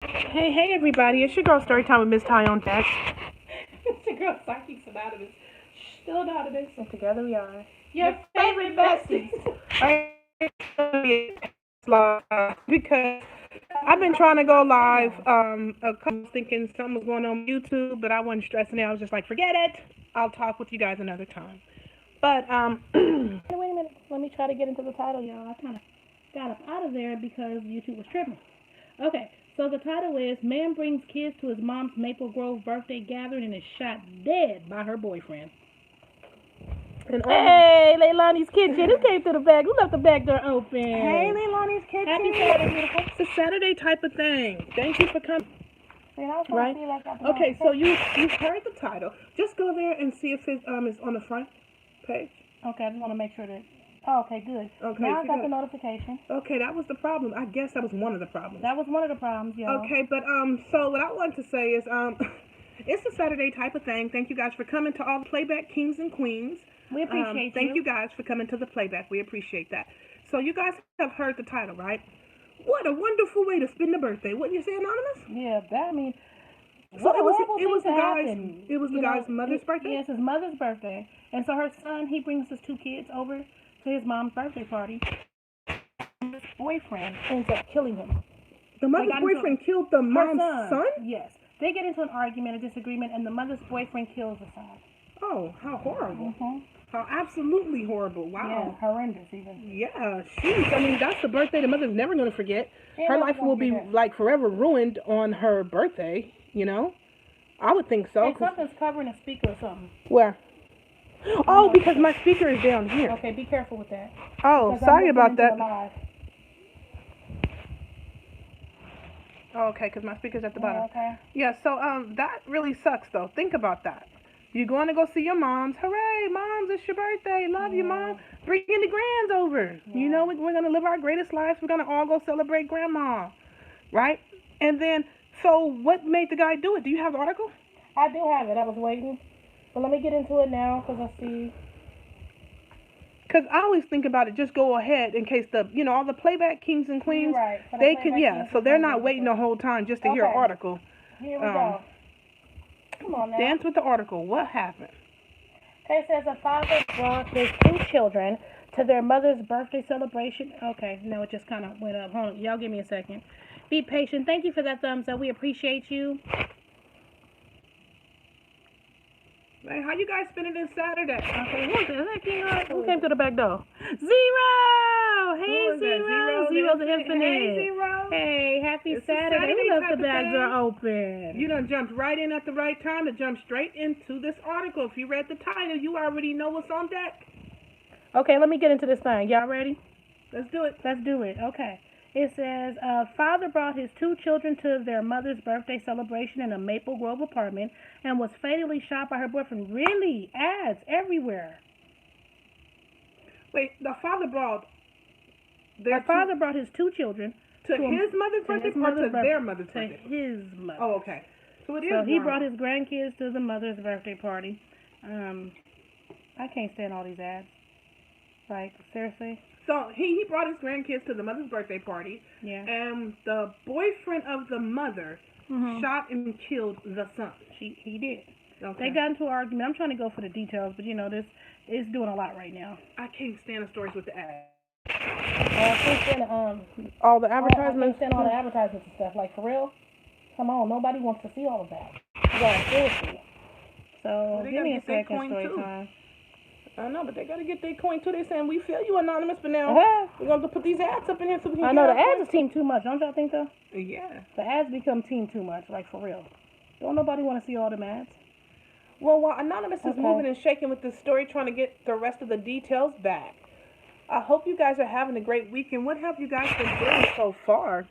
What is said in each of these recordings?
Hey, everybody. It's your girl Storytime with Miss Ty on deck. It's your girl Psychics Anonymous. Still anonymous. And together we are Your favorite besties. because I've been trying to go live. I was thinking something was going on YouTube, but I wasn't stressing it. I was just like, forget it. I'll talk with you guys another time. But wait a minute. Let me try to get into the title, y'all. I kind of got up out of there because YouTube was tripping. Okay, so the title is Man Brings Kids to His Mom's Maple Grove Birthday Gathering and is Shot Dead by Her Boyfriend. And hey, Leilani's Kitchen. Who came to the back? Who left the back door open? Hey, Leilani's Kitchen. Happy Saturday, beautiful. It's a Saturday type of thing. Thank you for coming. Right? Okay, so you've heard the title. Just go there and see if it is on the front page. Okay, I just want to make sure that. Oh, okay, good. Okay, now I got the notification. Okay, that was the problem. I guess that was one of the problems. That was one of the problems, y'all. Okay, but so what I want to say is it's a Saturday type of thing. Thank you guys for coming to all the playback kings and queens. We appreciate you. Thank you guys for coming to the playback. We appreciate that. So you guys have heard the title, right? What a wonderful way to spend the birthday. Wouldn't you say, Anonymous? Yeah, that I mean. So it was the guy's mother's birthday? Yes, his mother's birthday. And so her son, he brings his two kids over to his mom's birthday party. His boyfriend ends up killing him. The mother's boyfriend killed the mom's son? Yes. They get into an argument, a disagreement, and the mother's boyfriend kills the son. Oh, how horrible. Mm-hmm. How absolutely horrible. Wow. Yeah, horrendous even. Yeah, sheesh. I mean, that's the birthday the mother's never going to forget. Yeah, her life will be, like, forever ruined on her birthday, you know? I would think so. Hey, something's covering a speaker or something. Where? Oh, because my speaker is down here. Okay, be careful with that. Oh, sorry about that. Oh, okay, because my speaker's at the bottom. Okay. Yeah, so that really sucks, though. Think about that. You're going to go see your moms. Hooray, moms, it's your birthday. Love you, mom. Bring the grands over. Yeah. You know, we're going to live our greatest lives. We're going to all go celebrate grandma, right? And then, so what made the guy do it? Do you have the article? I do have it. I was waiting. But let me get into it now because I see. Because I always think about it, just go ahead in case all the playback kings and queens, right. They can, so they're not waiting the whole time just to hear an article. Here we go. Come on now. Dance with the article. What happened? Okay, it says a father brought his two children to their mother's birthday celebration. Okay, no, it just kind of went up. Hold on. Y'all give me a second. Be patient. Thank you for that thumbs up. We appreciate you. Hey, how you guys spending this Saturday? Okay, who came to the back door? Zero! Hey, Zero! Zero's the infinite. Hey, Zero! Hey, happy Saturday. We left the back door open. You done jumped right in at the right time to jump straight into this article. If you read the title, you already know what's on deck. Okay, let me get into this thing. Y'all ready? Let's do it. Let's do it. Okay. It says, father brought his two children to their mother's birthday celebration in a Maple Grove apartment and was fatally shot by her boyfriend. Really? Ads everywhere. Wait, the father brought his two children to his mother's birthday or to their mother's birthday? To his mother. Oh, okay. So he brought his grandkids to the mother's birthday party. I can't stand all these ads. Like, seriously? So he brought his grandkids to the mother's birthday party. Yeah. And the boyfriend of the mother shot and killed the son. He did. Okay. They got into an argument. I'm trying to go for the details, but this is doing a lot right now. I can't stand the stories with the ads. I can't stand all the advertisements. I can't stand all the advertisements and stuff. Like, for real? Come on, nobody wants to see all of that. Yeah, seriously. So give me a second, story time. I know, but they got to get their coin too. They saying, we feel you, Anonymous, but now we're going to put these ads up in here so we can I know, the ads team too much. Don't y'all think so? Yeah. The ads become team too much, like for real. Don't nobody want to see all them ads. Well, while Anonymous is moving and shaking with this story, trying to get the rest of the details back, I hope you guys are having a great weekend. What have you guys been doing so far?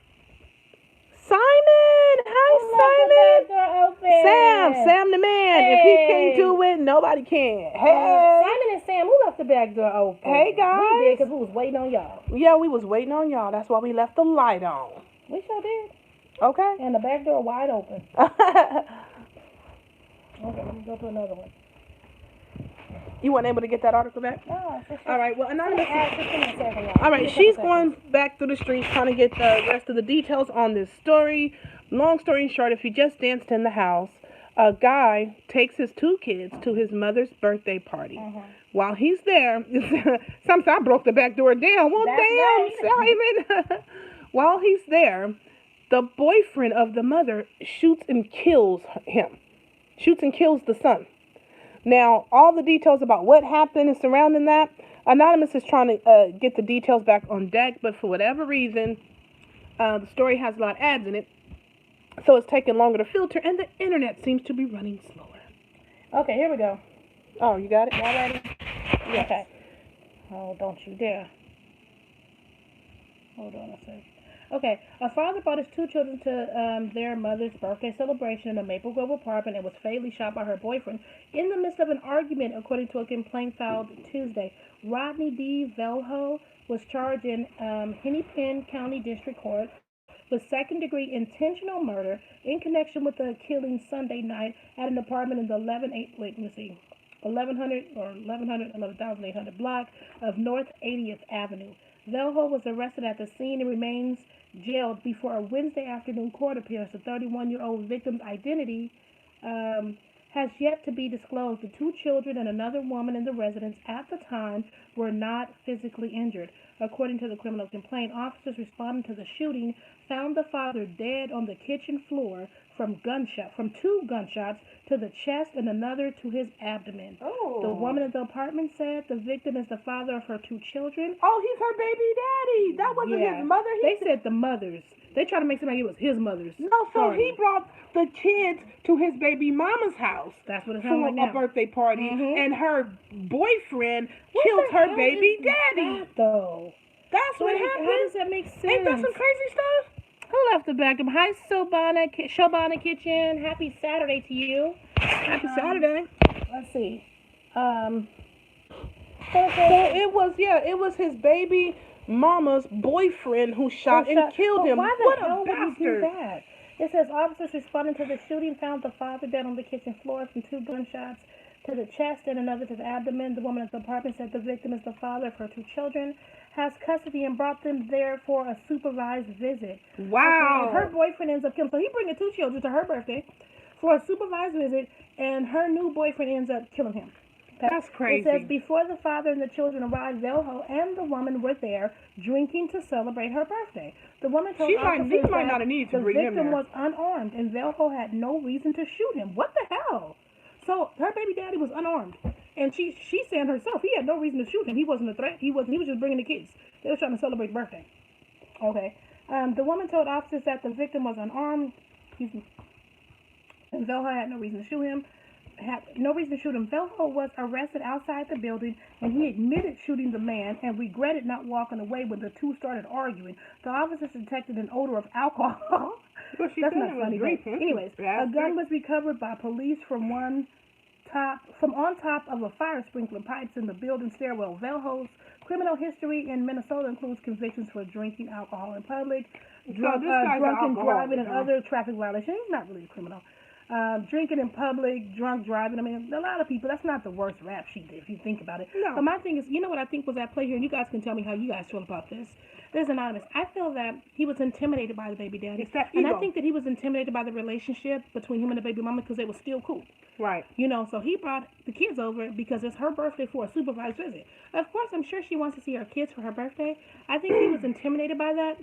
Simon! Hi, Simon! Sam the man. Hey. If he can't do it, nobody can. Hey! Simon and Sam, who left the back door open? Hey, guys. We did, because we was waiting on y'all. Yeah, we was waiting on y'all. That's why we left the light on. We sure did. Okay. And the back door wide open. Okay, let me go to another one. You weren't able to get that article back? No. All right, well, Anonymous. All right, she's going back through the streets trying to get the rest of the details on this story. Long story short, if you just danced in the house, a guy takes his 2 kids to his mother's birthday party. While he's there, sometimes I broke the back door down. Well, That's damn, Simon. While he's there, the boyfriend of the mother shoots and kills him. Shoots and kills the son. Now, all the details about what happened and surrounding that, Anonymous is trying to get the details back on deck, but for whatever reason, the story has a lot of ads in it, so it's taking longer to filter, and the internet seems to be running slower. Okay, here we go. Oh, you got it? Y'all ready? Yes. Okay. Oh, don't you dare. Hold on a second. Okay, a father brought his 2 children to their mother's birthday celebration in a Maple Grove apartment and was fatally shot by her boyfriend in the midst of an argument, according to a complaint filed Tuesday. Rodney D. Velho was charged in Hennepin County District Court with second-degree intentional murder in connection with the killing Sunday night at an apartment in the 11,800 block of North 80th Avenue. Velho was arrested at the scene and remains jailed before a Wednesday afternoon court appearance. The 31-year-old victim's identity has yet to be disclosed. The 2 children and another woman in the residence at the time were not physically injured. According to the criminal complaint, officers responding to the shooting found the father dead on the kitchen floor from 2 gunshots to the chest and another to his abdomen. Oh. The woman in the apartment said the victim is the father of her 2 children. Oh, he's her baby daddy. That wasn't his mother. They said the mother's. They tried to make it like it was his mother's. No, so he brought the kids to his baby mama's house. That's what it for sounds like now. a birthday party, and her boyfriend What killed the her hell baby is daddy. that, though? That's what How happened. does that make sense? Ain't that some crazy stuff? Who left the back of Hi, Shobana Kitchen. Happy Saturday to you. Happy Saturday. Let's see. So it was his baby mama's boyfriend who shot and killed him. Why What the hell a would he do bastard. that? It says officers responding to the shooting found the father dead on the kitchen floor from 2 gunshots to the chest and another to the abdomen. The woman at the apartment said the victim is the father of her 2 children, has custody, and brought them there for a supervised visit. Wow. Okay, her boyfriend ends up killing. So he bringing 2 children to her birthday for a supervised visit, and her new boyfriend ends up killing him. That's crazy. It says before the father and the children arrived, Velho and the woman were there drinking to celebrate her birthday. The woman told officers he might not have needed to the bring him victim there. was unarmed and Velho had no reason to shoot him. What the hell? So her baby daddy was unarmed, and she said herself he had no reason to shoot him. He wasn't a threat. He was just bringing the kids. They were trying to celebrate birthday. Okay. The woman told officers that the victim was unarmed. And Velho had no reason to shoot him. Velho was arrested outside the building, and he admitted shooting the man and regretted not walking away when the 2 started arguing. The officers detected an odor of alcohol. Well, That's not funny. But anyways, a gun was recovered by police from on top of a fire sprinkler pipes in the building stairwell. Velho's criminal history in Minnesota includes convictions for drinking alcohol in public, drunken driving, and other traffic violations. He's not really a criminal. Drinking in public, drunk driving. I mean, a lot of people, that's not the worst rap sheet if you think about it. No. But my thing is, you know what I think was at play here? And you guys can tell me how you guys feel about this. There's Anonymous. I feel that he was intimidated by the baby daddy. It's that and ego. I think that he was intimidated by the relationship between him and the baby mama because they were still cool. Right. You know, so he brought the kids over because it's her birthday for a supervised visit. Of course, I'm sure she wants to see her kids for her birthday. I think he was intimidated by that,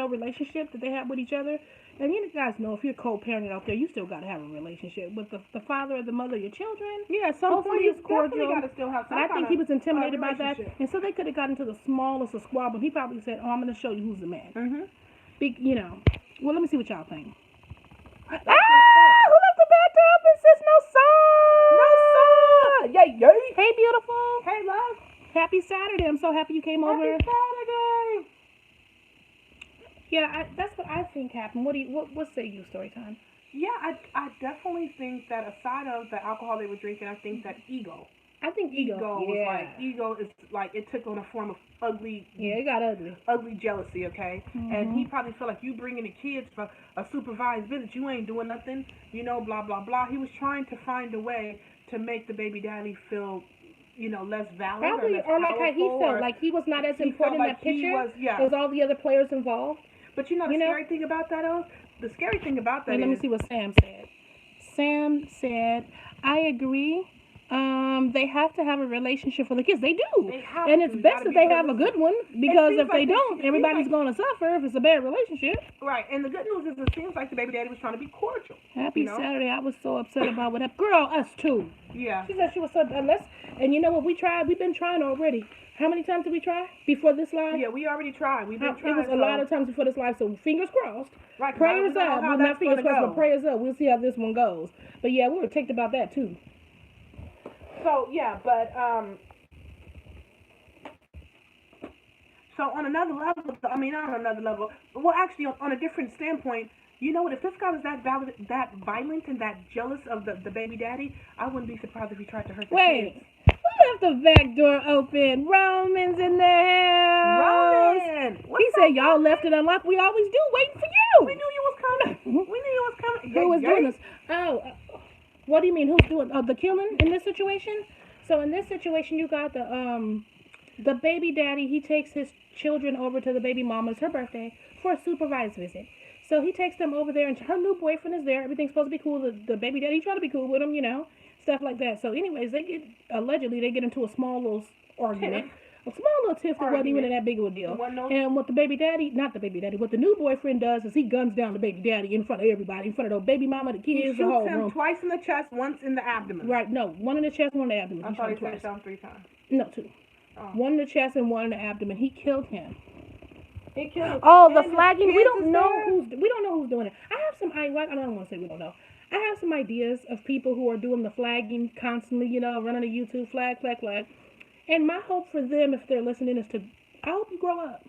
relationship that they have with each other. And you guys know, if you're co-parenting out there, you still got to have a relationship with the father or the mother of your children. Yeah, some Hopefully point it's cordial. you definitely got to still have some But I think he was intimidated by that. relationship. And so they could have gotten to the smallest of squabble. He probably said, I'm going to show you who's the man. Mm-hmm. Well, let me see what y'all think. Who left the back door open? Sis, no son. No son. Yay, yay. Hey, beautiful. Hey, love. Happy Saturday. I'm so happy you came over. Happy Saturday. Yeah, that's what I think happened. What say you, story time? Yeah, I definitely think that aside of the alcohol they were drinking, I think that ego. I think ego is like it took on a form of ugly. Yeah, it got ugly. Ugly jealousy, okay? And he probably felt like you bringing the kids for a supervised visit, you ain't doing nothing, blah blah blah. He was trying to find a way to make the baby daddy feel, less valid Probably, or less or like how he powerful, felt like he was not as important in that picture as all the other players involved. But the scary thing about that is the scary thing about that Wait, let me is, see what Sam said. Sam said, I agree. They have to have a relationship for the kids. They do. They have And to. it's You best gotta that be they have a realistic. good one, because seems if they like don't, it seems everybody's like- going to suffer if it's a bad relationship. right, and the good news is it seems like the baby daddy was trying to be cordial. Happy you know? Saturday. I was so upset about what happened. Girl, us too. Yeah. She said she was so unless, and you know what, we tried. We've been trying already. How many times did we try before this live? Yeah, we already tried. We've been trying. It was a lot of times before this live, so fingers crossed. Right, Prayers we don't know up. how Well, that's not fingers gonna crossed, go. but prayers up. We'll see how this one goes. But yeah, we were ticked about that too. So yeah, but so on another level, I mean not on another level. Well, actually, on a different standpoint, you know what? If this guy was that violent and that jealous of the baby daddy, I wouldn't be surprised if he tried to hurt the Wait, kids. who left the back door open? Roman's in the house. Roman, He said y'all left it unlocked. We always do, waiting for you. We knew you was coming. We knew you was coming. Who was doing this? Oh, what do you mean? Who's doing the killing in this situation? So in this situation, you got the baby daddy. He takes his children over to the baby mama's, her birthday, for a supervised visit. So he takes them over there, and her new boyfriend is there. Everything's supposed to be cool. The baby daddy trying to be cool with him, you know, stuff like that. So anyways, they get into a small little argument. A small little tiff that wasn't even that big of a deal. And what the what the new boyfriend does is he guns down the baby daddy in front of everybody, in front of the baby mama, the kids, the whole room. room. Twice in the chest, once in the abdomen. Right, no, one in the chest, one in the abdomen. I thought he said down 3 times. No, 2. Oh. One in the chest and one in the abdomen. He killed him. He killed him. Oh, the flagging. We don't know who's doing it. I have some. I don't want to say we don't know. I have some ideas of people who are doing the flagging constantly. You know, running a YouTube flag. And my hope for them, if they're listening, is I hope you grow up.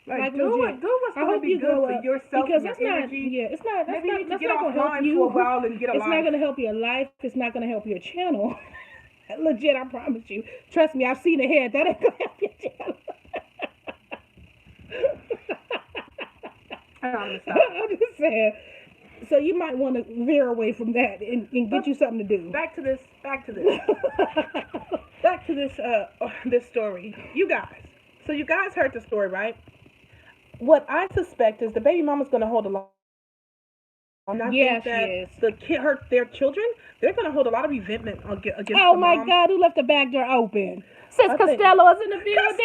Like, do what's going to be good for yourself because and that's your not. energy. Yeah, it's not. That's Maybe you not. need to That's get not going to help offline you. for a while and get a It's not going to help your life. It's not going to help your channel. Legit, I promise you. Trust me, I've seen ahead. That ain't going to help your channel. I'm just saying. So you might want to veer away from that and get you something to do. Back to this. Back to this story. You guys. So you guys heard the story, right? What I suspect is the baby mama's going to hold a lot. And I think that their children, they're going to hold a lot of resentment against the mom. Oh my God, who left the back door open? Sis Costello is in the building.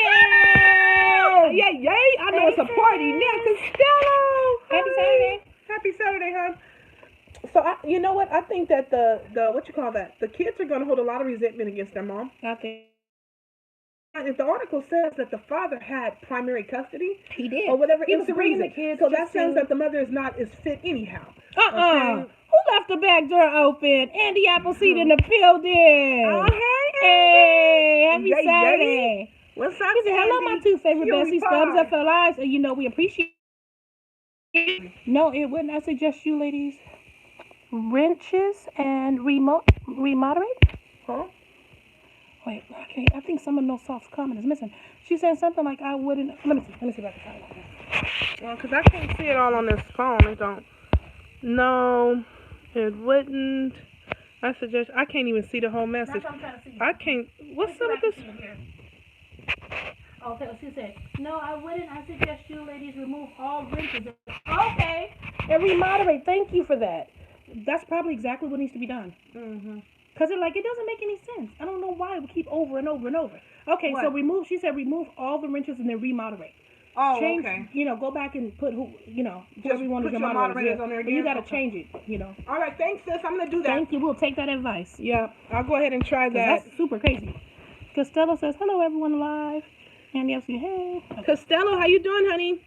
Yay. I know it's a party now. Costello. Happy Saturday. Happy Saturday, hon. So, you know what? I think that the kids are going to hold a lot of resentment against their mom. I think. If the article says that the father had primary custody, he did, or whatever, he was bringing the kids. So that says that the mother is not as fit anyhow. Okay? Who left the back door open? Andy Appleseed in the building. Oh, hey, happy Saturday. What's up, he said, hello, my 2 favorite besties, thumbs up for lives, and you know we appreciate it. No, it wouldn't. I suggest you ladies wrenches and remoderate. Huh? Wait, okay, I think some of those soft comment is missing. She said something like, I wouldn't. Let me see if I can find it. Well, because I can't see it all on this phone. It don't. No, it wouldn't. I can't even see the whole message. That's what I'm trying to see. I can't. What's up with this? Okay, she said, no, I wouldn't. I suggest you ladies remove all wrenches. Okay. And remoderate. Thank you for that. That's probably exactly what needs to be done. Mm-hmm. Because it doesn't make any sense. I don't know why we keep over and over and over. Okay, what? So she said remove all the wrenches and then remoderate. Oh, change, okay. Go back and put everyone as your moderators on there again. You got to change it, All right, thanks, sis. I'm going to do that. Thank you. We'll take that advice. Yeah, I'll go ahead and try that. That's super crazy. Costello says, hello, everyone live. And you hey. Costello, how you doing, honey?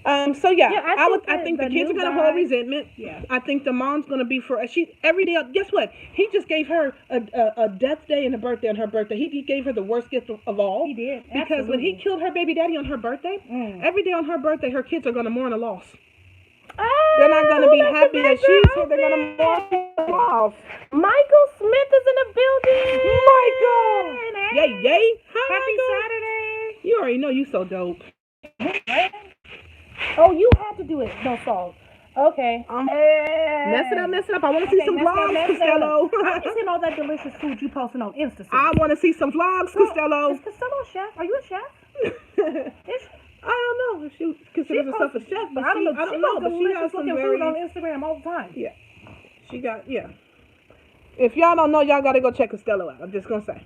So I think the kids are gonna hold resentment. Yeah. I think the mom's gonna be every day. Guess what? He just gave her a death day and a birthday on her birthday. He gave her the worst gift of all. He did. Because when he killed her baby daddy on her birthday, every day on her birthday, her kids are gonna mourn a loss. Oh, they're not gonna be happy that she's here. They're gonna mourn a loss. Michael Smith is in the building. Michael. Yay. Hi, Happy Michael. Saturday. You already know you so dope. Oh, you have to do it. No salt. Okay. Mess it up. I want to see some vlogs, Costello. I'm seeing all that delicious food you posting on Insta. I want to see some vlogs, Costello. Is Costello a chef? Are you a chef? I don't know if she considers herself a chef, but I don't know. But she has some very food on Instagram all the time. Yeah, she got If y'all don't know, y'all gotta go check Costello out. I'm just gonna say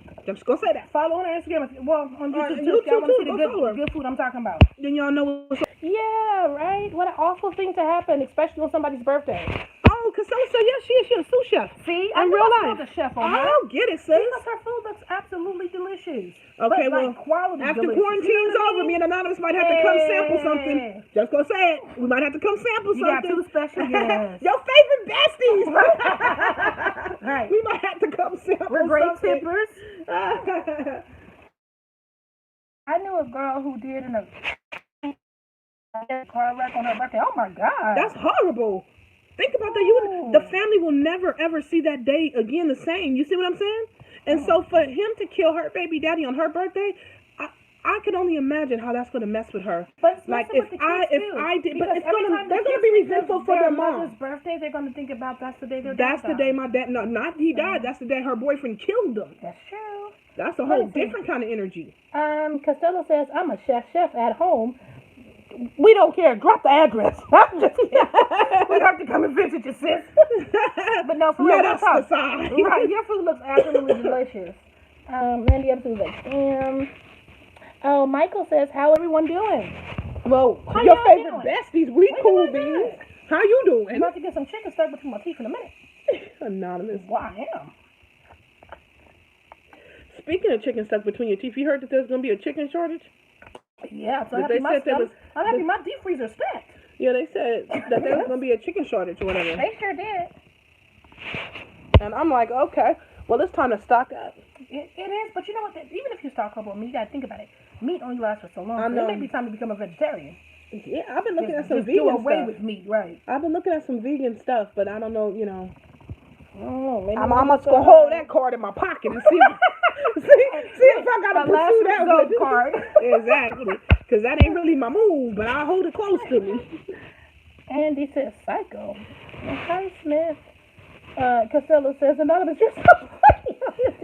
that. Follow on her Instagram. Well, on YouTube too. If y'all want to see the good food I'm talking about. Then y'all know what's up. Yeah, right. What an awful thing to happen, especially on somebody's birthday. Oh, Costello said she a sous chef. See, in real life. The chef on her. I don't get it, sis. Because her food looks absolutely delicious. Okay, but, well, quality after delicious. quarantine's over, me and Anonymous might have to come sample something. Just gonna say it. We might have to come sample something. You got two special guests. Your favorite besties. Right. We might have to come sample We're great something. tippers. I knew a girl who did a car wreck on her birthday. Oh my God. That's horrible. Think about that. The family will never ever see that day again the same. You see what I'm saying? And so for him to kill her baby daddy on her birthday, I can only imagine how that's gonna mess with her. But like if I did, but it's gonna they're gonna be resentful for their mom's birthday. They're gonna think about that's the day their That's the day my dad. No, not he died. That's the day her boyfriend killed him. That's true. That's a whole different kind of energy. Costello says I'm a chef at home. We don't care. Drop the address. We have to come and visit you, sis. But no, for real, that's the side. Right, your food looks absolutely delicious. Then the other food like, oh, Michael says, how everyone doing? Well, your favorite besties, we cool beans. How you doing? I'm about to get some chicken stuck between my teeth in a minute. Anonymous. Well, I am. Speaking of chicken stuck between your teeth, you heard that there's going to be a chicken shortage? Yeah, so I'm happy my deep freezer's stacked. Yeah, they said that there was going to be a chicken shortage or whatever. They sure did. And I'm like, okay, well, it's time to stock up. It is, but you know what? Even if you stock up on meat, you got to think about it. Meat only lasts for so long. I know. So it may be time to become a vegetarian. Yeah, I've been looking at some just vegan do away stuff. with meat, right? I've been looking at some vegan stuff, but I don't know, Maybe I'm just going to hold that card in my pocket and see if I got to pursue that one. Card. Exactly. Because that ain't really my move, but I'll hold it close to me. Andy says, psycho. Hi, Smith. Costello says, Anonymous, you're so funny.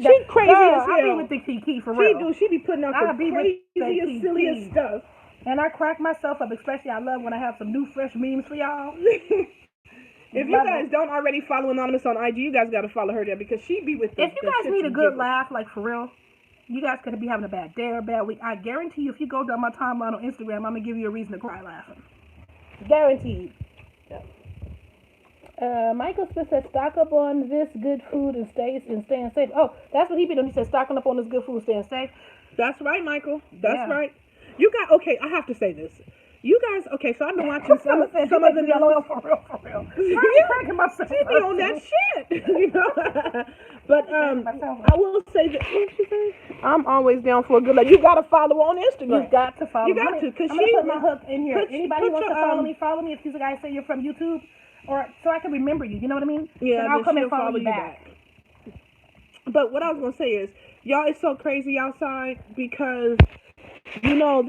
She crazy as hell. I be with the Kiki for real. She be putting out the craziest, silliest stuff. And I crack myself up, especially I love when I have some new, fresh memes for y'all. If you guys don't already follow Anonymous on IG, you guys got to follow her there because she be with the If you guys need a good laugh, like for real, you guys could be having a bad day or a bad week. I guarantee you, if you go down my timeline on Instagram, I'm going to give you a reason to cry laughing. Guaranteed. Michael Smith said, stock up on this good food and staying safe. Oh, that's what he be doing. He said, stocking up on this good food, staying safe. That's right, Michael. That's right. You got, okay, I have to say this. You guys, okay, so I've been watching some of the for real. Cracking myself. She be on that shit, But I will say that, what she say? I'm always down for a good laugh. You got to follow her on Instagram. You got to follow. You got to, because I'm gonna put my hook in here. Anybody wants to follow me. If you guys say you're from YouTube, or so I can remember you. You know what I mean? Yeah, then I'll come and follow you back. But what I was gonna say is, y'all, it's so crazy outside because what's the name?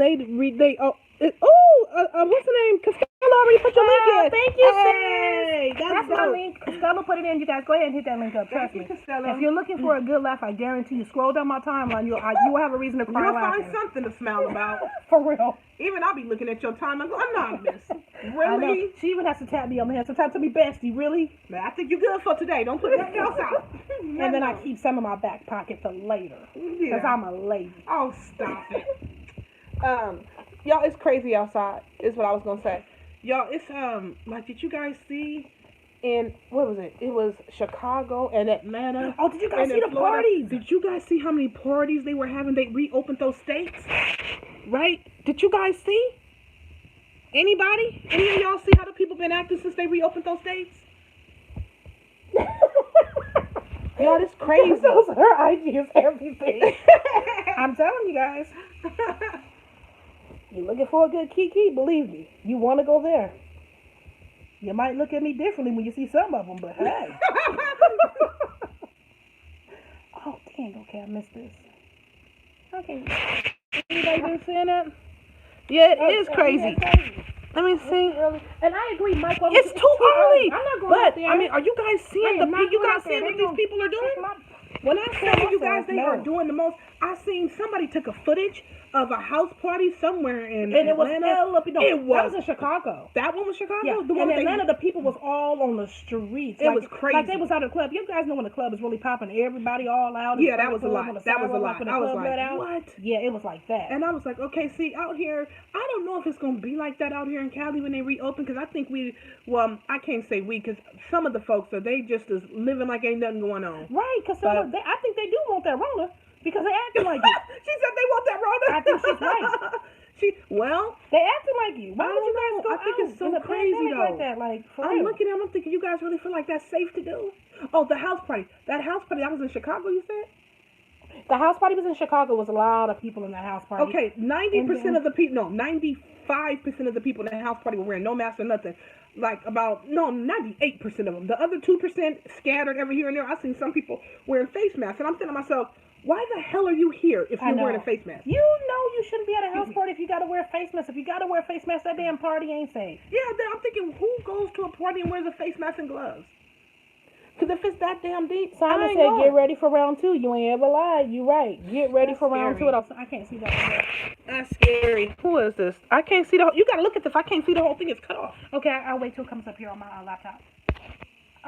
Costello already put your link in. Thank you, hey, that's my link. Costello put it in. You guys go ahead and hit that link up. Trust me. Costello. If you're looking for a good laugh, I guarantee you, scroll down my timeline. You will have a reason to cry laughing. You'll find something to smile about. For real. Even I'll be looking at your time and go, Anonymous. Really? She even has to tap me on the head. Sometimes to be bestie, really? Man, I think you're good for today. Don't put nothing else out. And then I keep some in my back pocket for later. Because I'm a lady. Oh, stop it. Y'all, it's crazy outside, is what I was going to say. Y'all, it's, like, did you guys see in, what was it? It was Chicago and Atlanta. Oh, did you guys see the parties? Did you guys see how many parties they were having? They reopened those states, right? Did you guys see? Anybody? Any of y'all see how the people been acting since they reopened those states? Y'all, it's crazy. Her IG is everything. I'm telling you guys. You're looking for a good Kiki? Believe me, you want to go there. You might look at me differently when you see some of them, but hey. Oh, dang, okay, I missed this. Okay. Anybody been saying that? Yeah, it is crazy. Let me see. And I agree, Michael. It's too early. I'm not going but, out there. I mean, are you guys seeing what these people are doing? When I tell you guys they are doing the most, I I seen somebody took a footage of a house party somewhere in And it was Atlanta. hell up. No, It was. that was in Chicago. That one was Chicago? Yeah, The one in they- Atlanta, the people was all on the streets. It was crazy. Like they was out of the club. You guys know when the club is really popping, everybody all out. Yeah, that was a lot. On the That was a sidewalk, lot. when the I was club like, let out. what? Yeah, it was like that. And I was like, okay, see, out here, I don't know if it's going to be like that out here in Cali when they reopen, because I think I can't say we, because some of the folks they just is living like ain't nothing going on. Right, because I think they do want that Rona, because they acting like it. She said they want that Rona. I think she's right. They acting like you. Why would you guys go I think out it's so in a crazy, pandemic though. like that? Like, for I'm real. looking at them, I'm thinking, you guys really feel like that's safe to do? Oh, the house party. That house party, that was in Chicago, you said? The house party was in Chicago. Was a lot of people in that house party. Okay, 90% of the people, no, 95% of the people in the house party were wearing no mask or nothing. Like 98% of them. The other 2% scattered every here and there. I've seen some people wearing face masks. And I'm thinking to myself, why the hell are you here if you're wearing a face mask? You know you shouldn't be at a house party if you got to wear a face mask. If you got to wear a face mask, that damn party ain't safe. Yeah, then I'm thinking, who goes to a party and wears a face mask and gloves? Because if it's that damn deep, Simon said, get ready for round 2. You ain't ever lied. You right. Get ready for round 2. I can't see that one yet. That's scary. Who is this? I can't see the whole... You got to look at this. I can't see the whole thing. It's cut off. Okay, I'll wait till it comes up here on my laptop.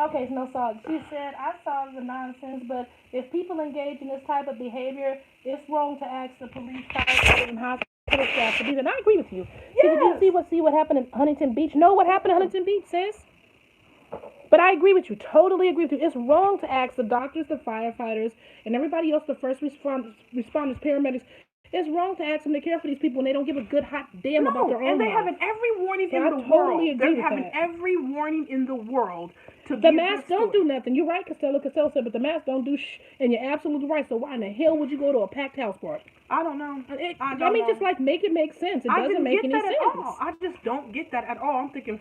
Okay, no salt. She said, I saw the nonsense, but if people engage in this type of behavior, it's wrong to ask the police, firefighters, and hospital staff to do that. And I agree with you. Yes. Did you see what happened in Huntington Beach? Know what happened in Huntington Beach, sis? But I agree with you. Totally agree with you. It's wrong to ask the doctors, the firefighters, and everybody else, the first responders, paramedics. It's wrong to ask them to care for these people when they don't give a good hot damn about their own and they lives. having every warning in the totally world. agree They're with having that. every warning in the world to The give masks this don't story. do nothing. You're right, Costello said, but the masks don't do and you're absolutely right. So why in the hell would you go to a packed house party? I don't know. I mean, just like make it make sense. It doesn't make any sense. At all. I just don't get that at all. I'm thinking,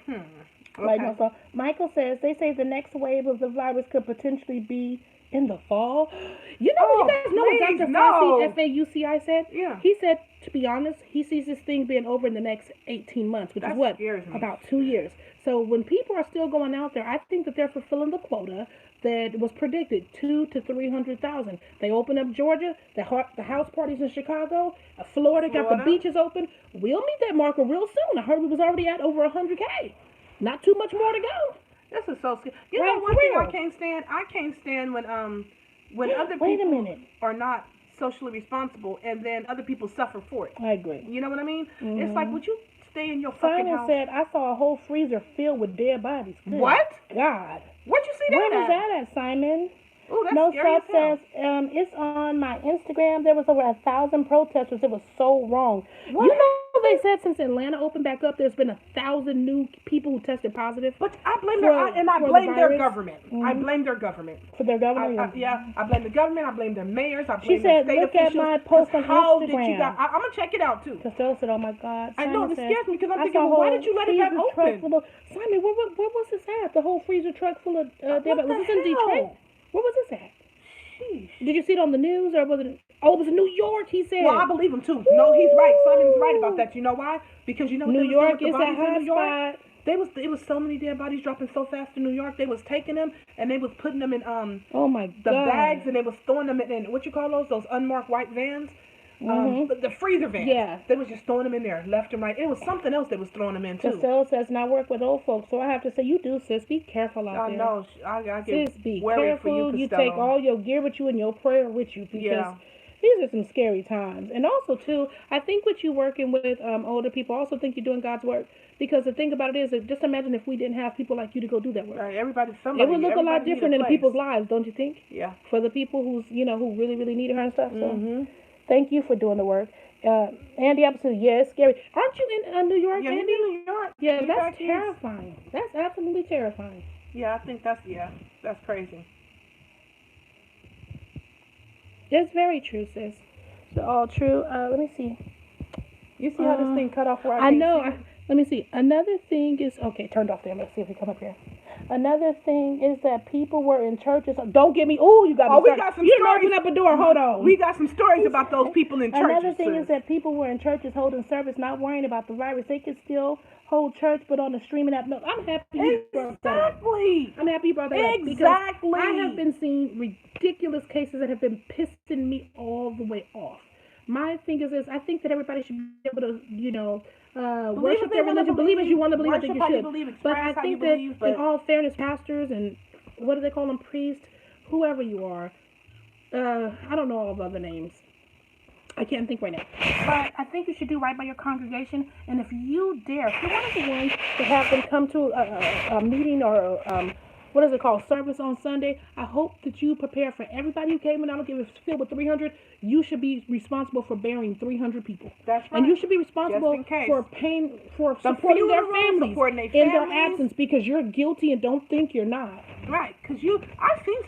Okay. Like, so Michael says, they say the next wave of the virus could potentially be in the fall. You guys know what Dr. Fauci, FAUCI said? Yeah. He said, to be honest, he sees this thing being over in the next 18 months, which is what? Scares me. About 2 years. So when people are still going out there, I think that they're fulfilling the quota that was predicted, 200,000 to 300,000. They open up Georgia, the house parties in Chicago, Florida got the beaches open. We'll meet that marker real soon. I heard we was already at over 100K. Not too much more to go. This is so scary. You know one thing I can't stand? I can't stand when other people are not socially responsible and then other people suffer for it. I agree. You know what I mean? Mm-hmm. It's like, would you stay in your fucking Simon house? said, I saw a whole freezer filled with dead bodies. Good What? God. Where'd you see that Where was that at, Simon? Ooh, that's No scary as Sub says, it's on my Instagram. There was over 1,000 protesters. It was so wrong. What? You know they said since Atlanta opened back up, there's been 1,000 new people who tested positive. But I blame their government. Mm-hmm. I blame their government. For their government? I blame the government. I blame their mayors. I blame she said, their state look officials. at my post on How Instagram. did you guys, I'm going to check it out, too. Costello said, oh, my God. I know, it scares me because I'm I thinking, well, why did you let it back open? Simon, where was this at? The whole freezer truck full of dead bodies. Was this in Detroit? Where was this at? Sheesh. Did you see it on the news or was it? Oh, it was in New York, he said. Well, I believe him, too. No, he's right. Simon's right about that. You know why? Because you know what New York is a hot spot. It was so many dead bodies dropping so fast in New York. They was taking them and they was putting them in oh my the God. bags and they was throwing them in what you call those unmarked white vans. The freezer vans. Yeah. They was just throwing them in there, left and right. It was something else they was throwing them in too. Costello says, and I work with old folks, so I have to say, you do, sis. Be careful out there. I know. I get sis, be worried careful. for you, You take all your gear with you and your prayer with you because these are some scary times. And also, too, I think with you working with older people, I also think you're doing God's work. Because the thing about it is, that just imagine if we didn't have people like you to go do that work. Right, it would look a lot different in people's lives, don't you think? Yeah. For the people who really, really need her and stuff. So, thank you for doing the work. Andy, absolutely, yeah, it's scary. Aren't you in New York, Andy? New York. Yeah, that's terrifying. That's absolutely terrifying. Yeah, I think that's crazy. It's very true, sis. So all true. Let me see. You see how this thing cut off where I know. Let me see. Another thing is turned off there. Let's see if we come up here. Another thing is that people were in churches. Don't get me. Oh, you got me. We got some you stories. Open up a door. Hold on. We got some stories about those people in churches. Another thing is that people were in churches holding service, not worrying about the virus. They could still hold church, but on the streaming app. No, I'm happy. Exactly. I'm happy you brought that up. Exactly. Because I have been seeing ridiculous cases that have been pissing me all the way off. My thing is this: I think that everybody should be able to, worship their religion, believe as you want to believe. I think you should. But I think that, in all fairness, pastors and what do they call them, priests, whoever you are, I don't know all the other names. I can't think right now. But I think you should do right by your congregation. And if you dare, if you're one of the ones that have them come to a meeting or what is it called, service on Sunday, I hope that you prepare for everybody who came in. I don't give a it's filled with 300. You should be responsible for burying 300 people. That's right. And you should be responsible for paying, for supporting their families in their absence, because you're guilty and don't think you're not. Right, because I've seen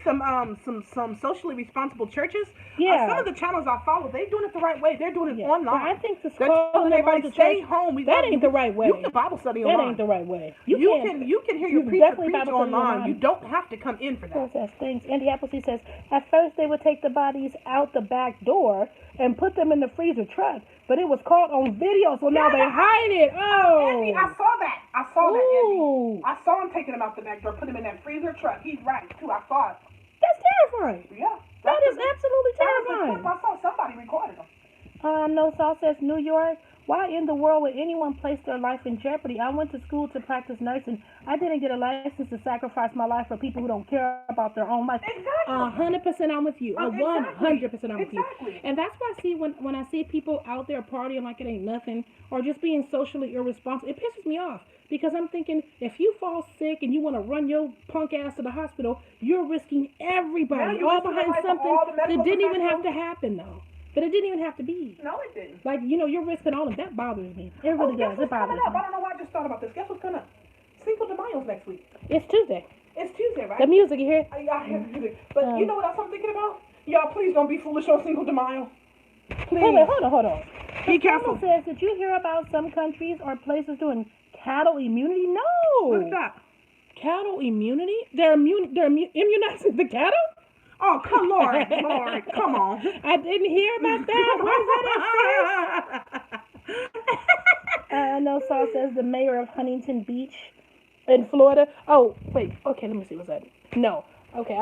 some socially responsible churches. Yeah. Some of the channels I follow, they're doing it the right way. They're doing it online. But I think this they're calling everybody to stay church, home. That ain't the right way. You can Bible study online. That ain't the right way. You can hear your preacher preach online. You don't have to come in for that. Says things. Andy Appleseed says, at first they would take the bodies out the back door and put them in the freezer truck, but it was caught on video, so now they hide it. Oh, Andy, I saw that. Andy. I saw him taking them out the back door, put them in that freezer truck. He's right too. I saw it. That's terrifying. Yeah. That is absolutely terrifying. I saw somebody recorded them. No Saul says, New York, why in the world would anyone place their life in jeopardy? I went to school to practice nursing. I didn't get a license to sacrifice my life for people who don't care about their own life. Exactly. 100% I'm with you. 100% I'm with you. And that's why I see when I see people out there partying like it ain't nothing, or just being socially irresponsible, it pisses me off. Because I'm thinking, if you fall sick and you want to run your punk ass to the hospital, you're risking everybody all behind something that didn't even have to happen, though. But it didn't even have to be. No, it didn't. Like, you're risking all of that. bothers me. It really does. It bothers me. I don't know why I just thought about this. Guess what's coming up? Cinco de Mayo's next week. It's Tuesday. It's Tuesday, right? The music, you hear? I hear the music. But you know what else I'm thinking about? Y'all, please don't be foolish on Cinco de Mayo. Please. Hold on. Be careful. Says, did you hear about some countries or places doing cattle immunity? No. What's that? Cattle immunity? They're immunizing the cattle? Oh, come Lord, come on. I didn't hear about that. Where's that? No, Saul says the mayor of Huntington Beach in Florida. Oh, wait. Okay, let me see what's that. No. Okay.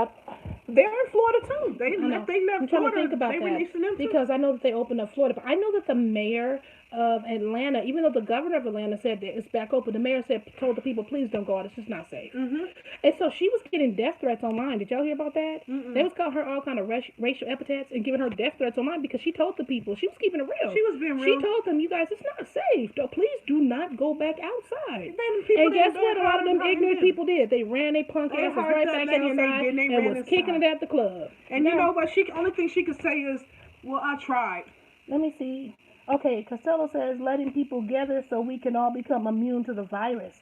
They're in Florida too. I'm trying to think about that because I know that they opened up Florida, but I know that the mayor of Atlanta, even though the governor of Atlanta said that it's back open, the mayor told the people, please don't go out. It's just not safe. Mm-hmm. And so she was getting death threats online. Did y'all hear about that? Mm-mm. They was calling her all kind of racial epithets and giving her death threats online because she told the people, she was keeping it real. She was being real. She told them, you guys, it's not safe. Please do not go back outside. And guess what? A lot of them ignorant people did. They ran their punk asses right back outside and was kicking it at the club. And you know what? Only thing she could say is, well, I tried. Let me see. Okay, Costello says letting people gather so we can all become immune to the virus.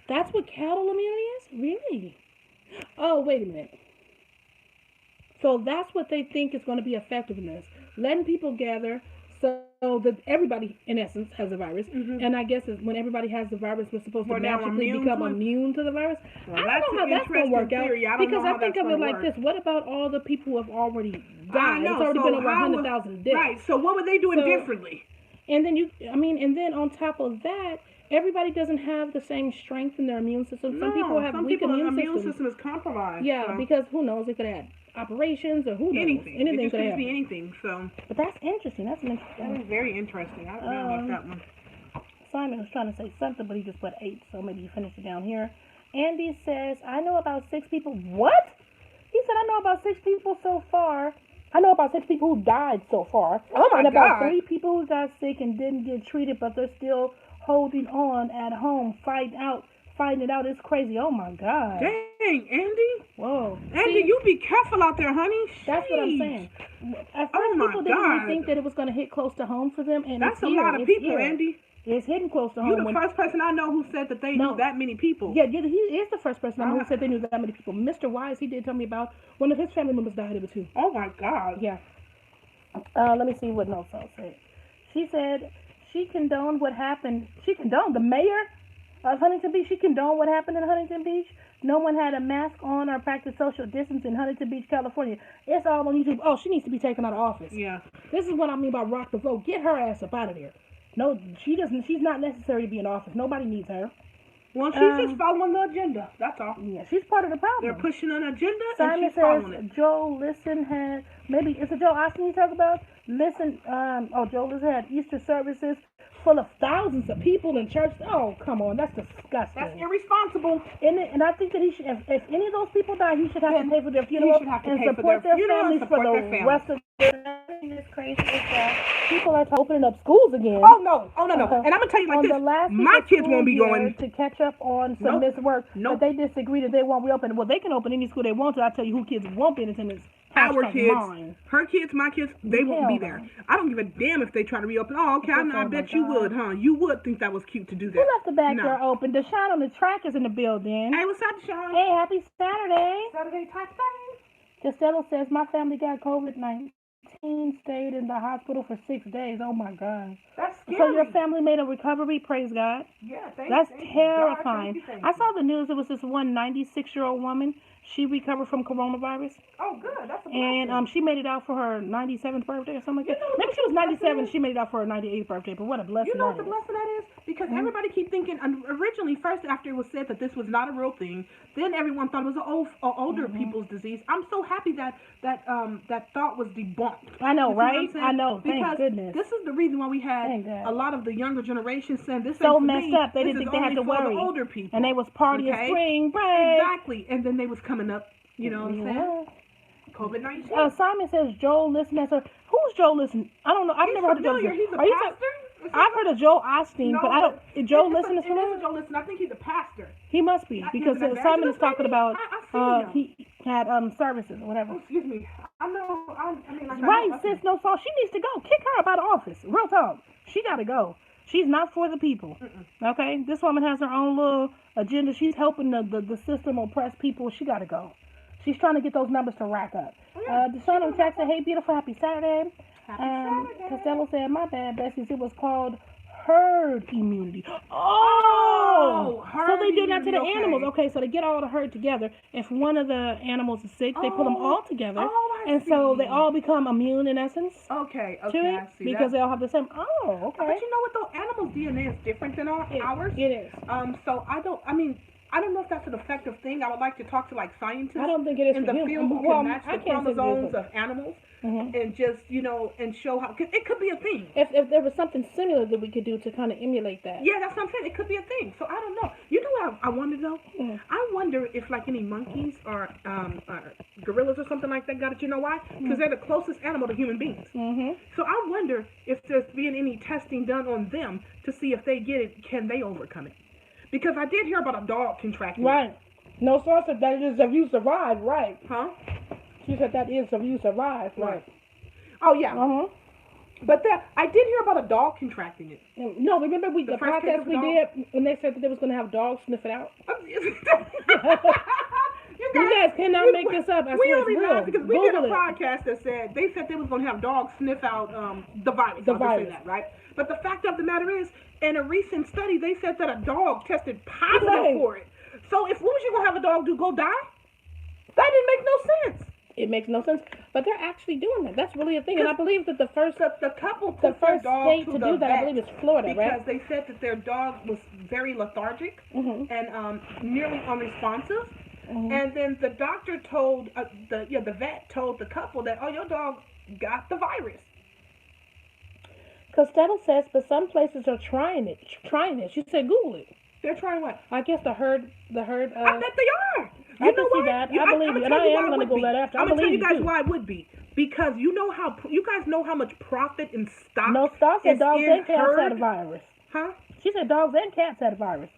That's what cattle immunity is? Really? Oh, wait a minute. So that's what they think is going to be effectiveness. Letting people gather so that everybody, in essence, has the virus. Mm-hmm. And I guess when everybody has the virus, we're supposed to magically become immune to the virus. Well, I don't know how that's going to work out. Because I think of it like this. What about all the people who have already died? It's already been over 100,000 deaths. Right. So what were they doing differently? And then and then on top of that, everybody doesn't have the same strength in their immune system. Some people have weak immune systems. Immune system is compromised. Yeah, so. Because who knows? It could have operations or who knows? Anything could happen. Anything. So. But that's interesting. That is very interesting. I don't know about that one. Simon was trying to say something, but he just put 8, so maybe you finished it down here. Andy says, I know about 6 people. What? He said, I know about 6 people so far. I know about 6 people who died so far. Oh my God. And about 3 people who got sick and didn't get treated, but they're still holding on at home, fighting it out. It's crazy. Oh my God. Dang, Andy. Whoa. Andy, you be careful out there, honey. That's what I'm saying. At first, people didn't even think that it was going to hit close to home for them. And that's a lot of people, Andy. It's hitting close to home. You're the first person I know who said that they knew that many people. Yeah, he is the first person I know who said they knew that many people. Mr. Wise, he did tell me about one of his family members died of it too. Oh my God. Yeah. Let me see what No Salt said. She said she condoned what happened. She condoned the mayor of Huntington Beach. She condoned what happened in Huntington Beach. No one had a mask on or practiced social distance in Huntington Beach, California. It's all on YouTube. Oh, she needs to be taken out of office. Yeah. This is what I mean by rock the vote. Get her ass up out of there. No, she doesn't. She's not necessary to be in office. Nobody needs her. Well, she's just following the agenda. That's all. Yeah, she's part of the problem. They're pushing an agenda, Simon and she's following says it. Joe Listen had maybe it's a Joe Austin you talk about. Listen, Joe Listen had Easter services full of thousands of people in church. Oh, come on, that's disgusting. That's irresponsible. And I think that he should, if any of those people die, he should have to pay for their funeral He should have to and pay support for their their funeral families and for support the their rest of their life. It's crazy is that people are opening up schools again. Oh no. And I'm gonna tell you like on this: the last my kids won't be year going to catch up on some missed work, but they disagree that they won't reopen. Well, they can open any school they want to. I tell you, who kids won't be in attendance. Our kids, mine. her kids, my kids, they won't be there. I don't give a damn if they try to reopen. Oh, okay, I bet you would, huh? You would think that was cute to do that. Who left the back door open? Deshaun on the track is in the building. Hey, what's up, Deshaun? Hey, happy Saturday. Saturday type thing. Costello says, my family got COVID-19, stayed in the hospital for 6 days. Oh, my God. That's scary. So your family made a recovery? Praise God. Yeah, That's terrifying. Thank you. I saw the news. It was this one 96-year-old woman. She recovered from coronavirus. Oh, good. That's a blessing. And she made it out for her 97th birthday or something like that. Maybe she was 97. She made it out for her 98th birthday. But what a blessing You know what that the is. blessing that is? Because everybody keep thinking, originally, first after it was said that this was not a real thing, then everyone thought it was an older people's disease. I'm so happy that thought was debunked. I know, You see what right? I'm saying? I know. Thank Because goodness. this is the reason why we had a lot of the younger generation saying this so ain't for messed me. up. They This didn't is think they had to only for worry. the older people. And they was partying spring break. Exactly. And then they was coming up. You know what I'm saying? COVID-19. Simon says Joel Listen as her. Who's Joel Listen? I don't know. I've never heard of Joel Listen. He's a Are you pastor? I've heard of Joel Osteen, No, but I don't. Joel Listen is It familiar? is Joel Listen. I think he's a pastor. He must be because He's an Simon is evangelist, talking maybe? about I see he had services or whatever. Oh, excuse me. I know. I mean, like, Right, sis. No, so she needs to go. Kick her up out of office. Real talk. She got to go. She's not for the people. Okay, this woman has her own little agenda. She's helping the system oppress people. She got to go. She's trying to get those numbers to rack up. Deshaun in Texas, hey, beautiful, happy Saturday. Costello said, my bad, Bessies, it was called herd immunity. So they do that to the animals. Okay, so they get all the herd together. If one of the animals is sick, they put them all together. And so they all become immune in essence. Okay, to it, I see because that. they all have the same. Oh, okay. But you know what though? Animals' DNA is different than ours. It is. So I don't know if that's an effective thing. I would like to talk to like scientists. I don't think it is in the field who can match the chromosomes of animals and just and show how. Cause it could be a thing. If there was something similar that we could do to kind of emulate that. Yeah, that's what I'm saying. It could be a thing. So I don't know. You know what I wonder though? I wonder if like any monkeys or gorillas or something like that got it. You know why? Because they're the closest animal to human beings. So I wonder if there's being any testing done on them to see if they get it, can they overcome it? Because I did hear about a dog contracting it. Right. No source said that is if you survive, right. Huh? She said that is if you survive, right. Oh, yeah. But I did hear about a dog contracting it. No, remember the podcast we did when they said that they was going to have dogs sniff it out? You guys cannot make this up. We only laughed because we did a podcast that said they said they was going to have dogs sniff out the virus. The virus. Say that, right? But the fact of the matter is, in a recent study, they said that a dog tested positive for it. So if what was you going to have a dog do? Go die? That didn't make no sense. It makes no sense. But they're actually doing that. That's really a thing. And I believe that the first state to do that, I believe, is Florida, because they said that their dog was very lethargic and nearly unresponsive. And then the doctor told the vet told the couple that, oh, your dog got the virus. Costello says, but some places are trying this. She said, Google it. They're trying what? I guess the herd. I bet they are. I can see that. I believe you, and I am going to go that after. I'm going to tell you guys why it would be. Because you guys know how much profit in stock. No, stock said dogs and cats herd? had a virus. Huh? She said dogs and cats had a virus.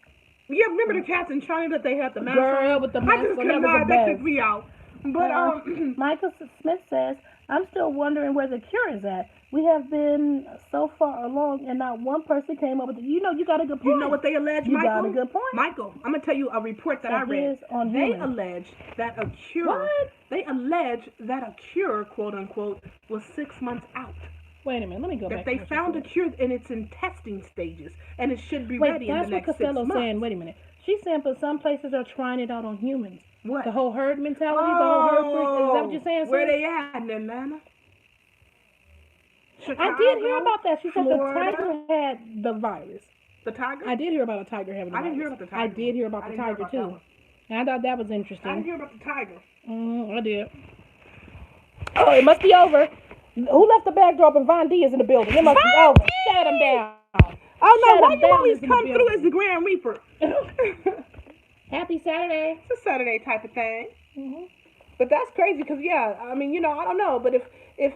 Yeah, remember the cats in China that they had the mask Girl, on? with the mask I just on, could not. That took me out. But Michael Smith says, I'm still wondering where the cure is at. We have been so far along, and not one person came up with it. You got a good point. You know what they allege, Michael? You got a good point. Michael, I'm going to tell you a report that I read. They allege that a cure. What? They allege that a cure, quote unquote, was 6 months out. Wait a minute, let me go back. That they found a cure and it's in testing stages, and it should be ready in the next 6 months. That's what Costello's saying. Wait a minute. She's saying, but some places are trying it out on humans. What? The whole herd mentality, the whole herd freak. Is that what you're saying? Where they at in Atlanta? Chicago, I did hear about that. She said Florida. the tiger had the virus. The tiger? I did hear about a tiger having a I virus. didn't hear about the tiger. I did hear about the tiger too. And I thought that was interesting. I didn't hear about the tiger. I did. Oh, it must be over. Who left the backdrop and Von D is in the building? It must be over. Shut him down. Oh no, Shut why him you down, always is in the come through building. as the Grand Reaper? Happy Saturday. It's a Saturday type of thing. Mm-hmm. But that's crazy because, yeah, I mean, you know, I don't know. But if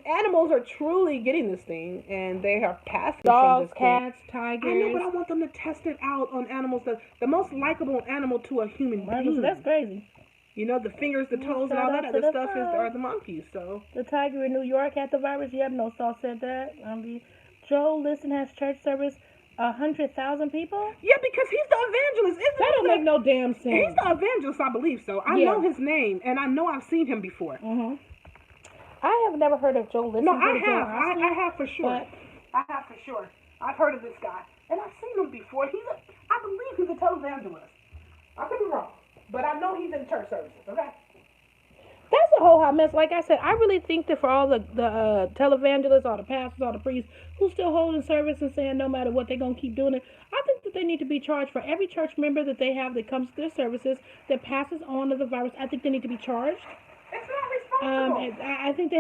animals are truly getting this thing and they are passing Dogs, from this cats, thing, tigers. I know, but I want them to test it out on animals. The most likable animal to a human being. So that's crazy. You know, the fingers, the toes, and all that other stuff are the monkeys. So the tiger in New York had the virus. Yep, no Saul said that. Joe Listen has church service. 100,000 people? Yeah, because he's the evangelist. That don't make no damn sense. He's the evangelist, I believe so. I know his name, and I know I've seen him before. Mm-hmm. I have never heard of Joe Listen. No, I have. I have for sure. I have for sure. I've heard of this guy, and I've seen him before. I believe he's a televangelist. I could be wrong, but I know he's in church services. Okay. That's a whole hot mess. Like I said, I really think that for all the televangelists, all the pastors, all the priests who still holding service and saying no matter what they're gonna keep doing it, I think that they need to be charged for every church member that they have that comes to their services that passes on to the virus. I think they need to be charged. It's not responsible. I think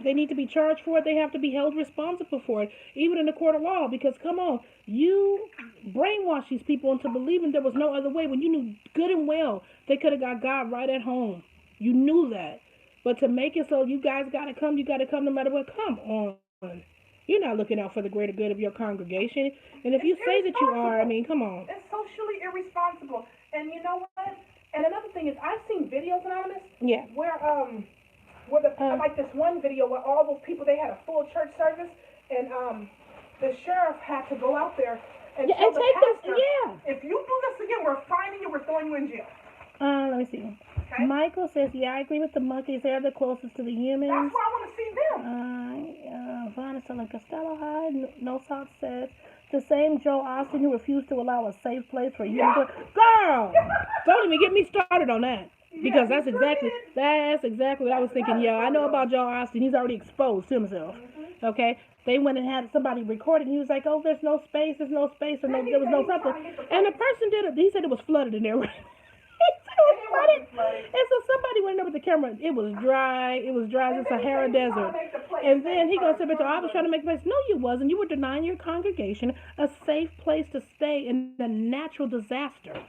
they need to be charged for it. They have to be held responsible for it, even in the court of law. Because come on, you brainwashed these people into believing there was no other way when you knew good and well they could have got God right at home. You knew that. But to make it so you guys got to come no matter what, come on. You're not looking out for the greater good of your congregation. And if you say that you are, I mean, come on. It's socially irresponsible. And you know what? And another thing is, I've seen videos, Anonymous, where like this one video where all those people, they had a full church service, and the sheriff had to go out there and tell the pastor, if you do this again, we're fining you, we're throwing you in jail. Let me see. Okay. Michael says, I agree with the monkeys. They're the closest to the humans. That's why I want to see them. Vanessa and Costello High. No South says, the same Joe Austin who refused to allow a safe place for humans. Girl! Don't even get me started on that. Because that's exactly what I was thinking. Yeah, I know about Joe Austin. He's already exposed himself. Okay? They went and had somebody record it, and he was like, oh, there's no space, or no, there was no something. And the person did it. He said it was flooded in there. And so somebody went over the camera. It was dry. It was dry as a Sahara desert. And then he goes, I was trying to make a place. No, you wasn't. You were denying your congregation a safe place to stay in a natural disaster.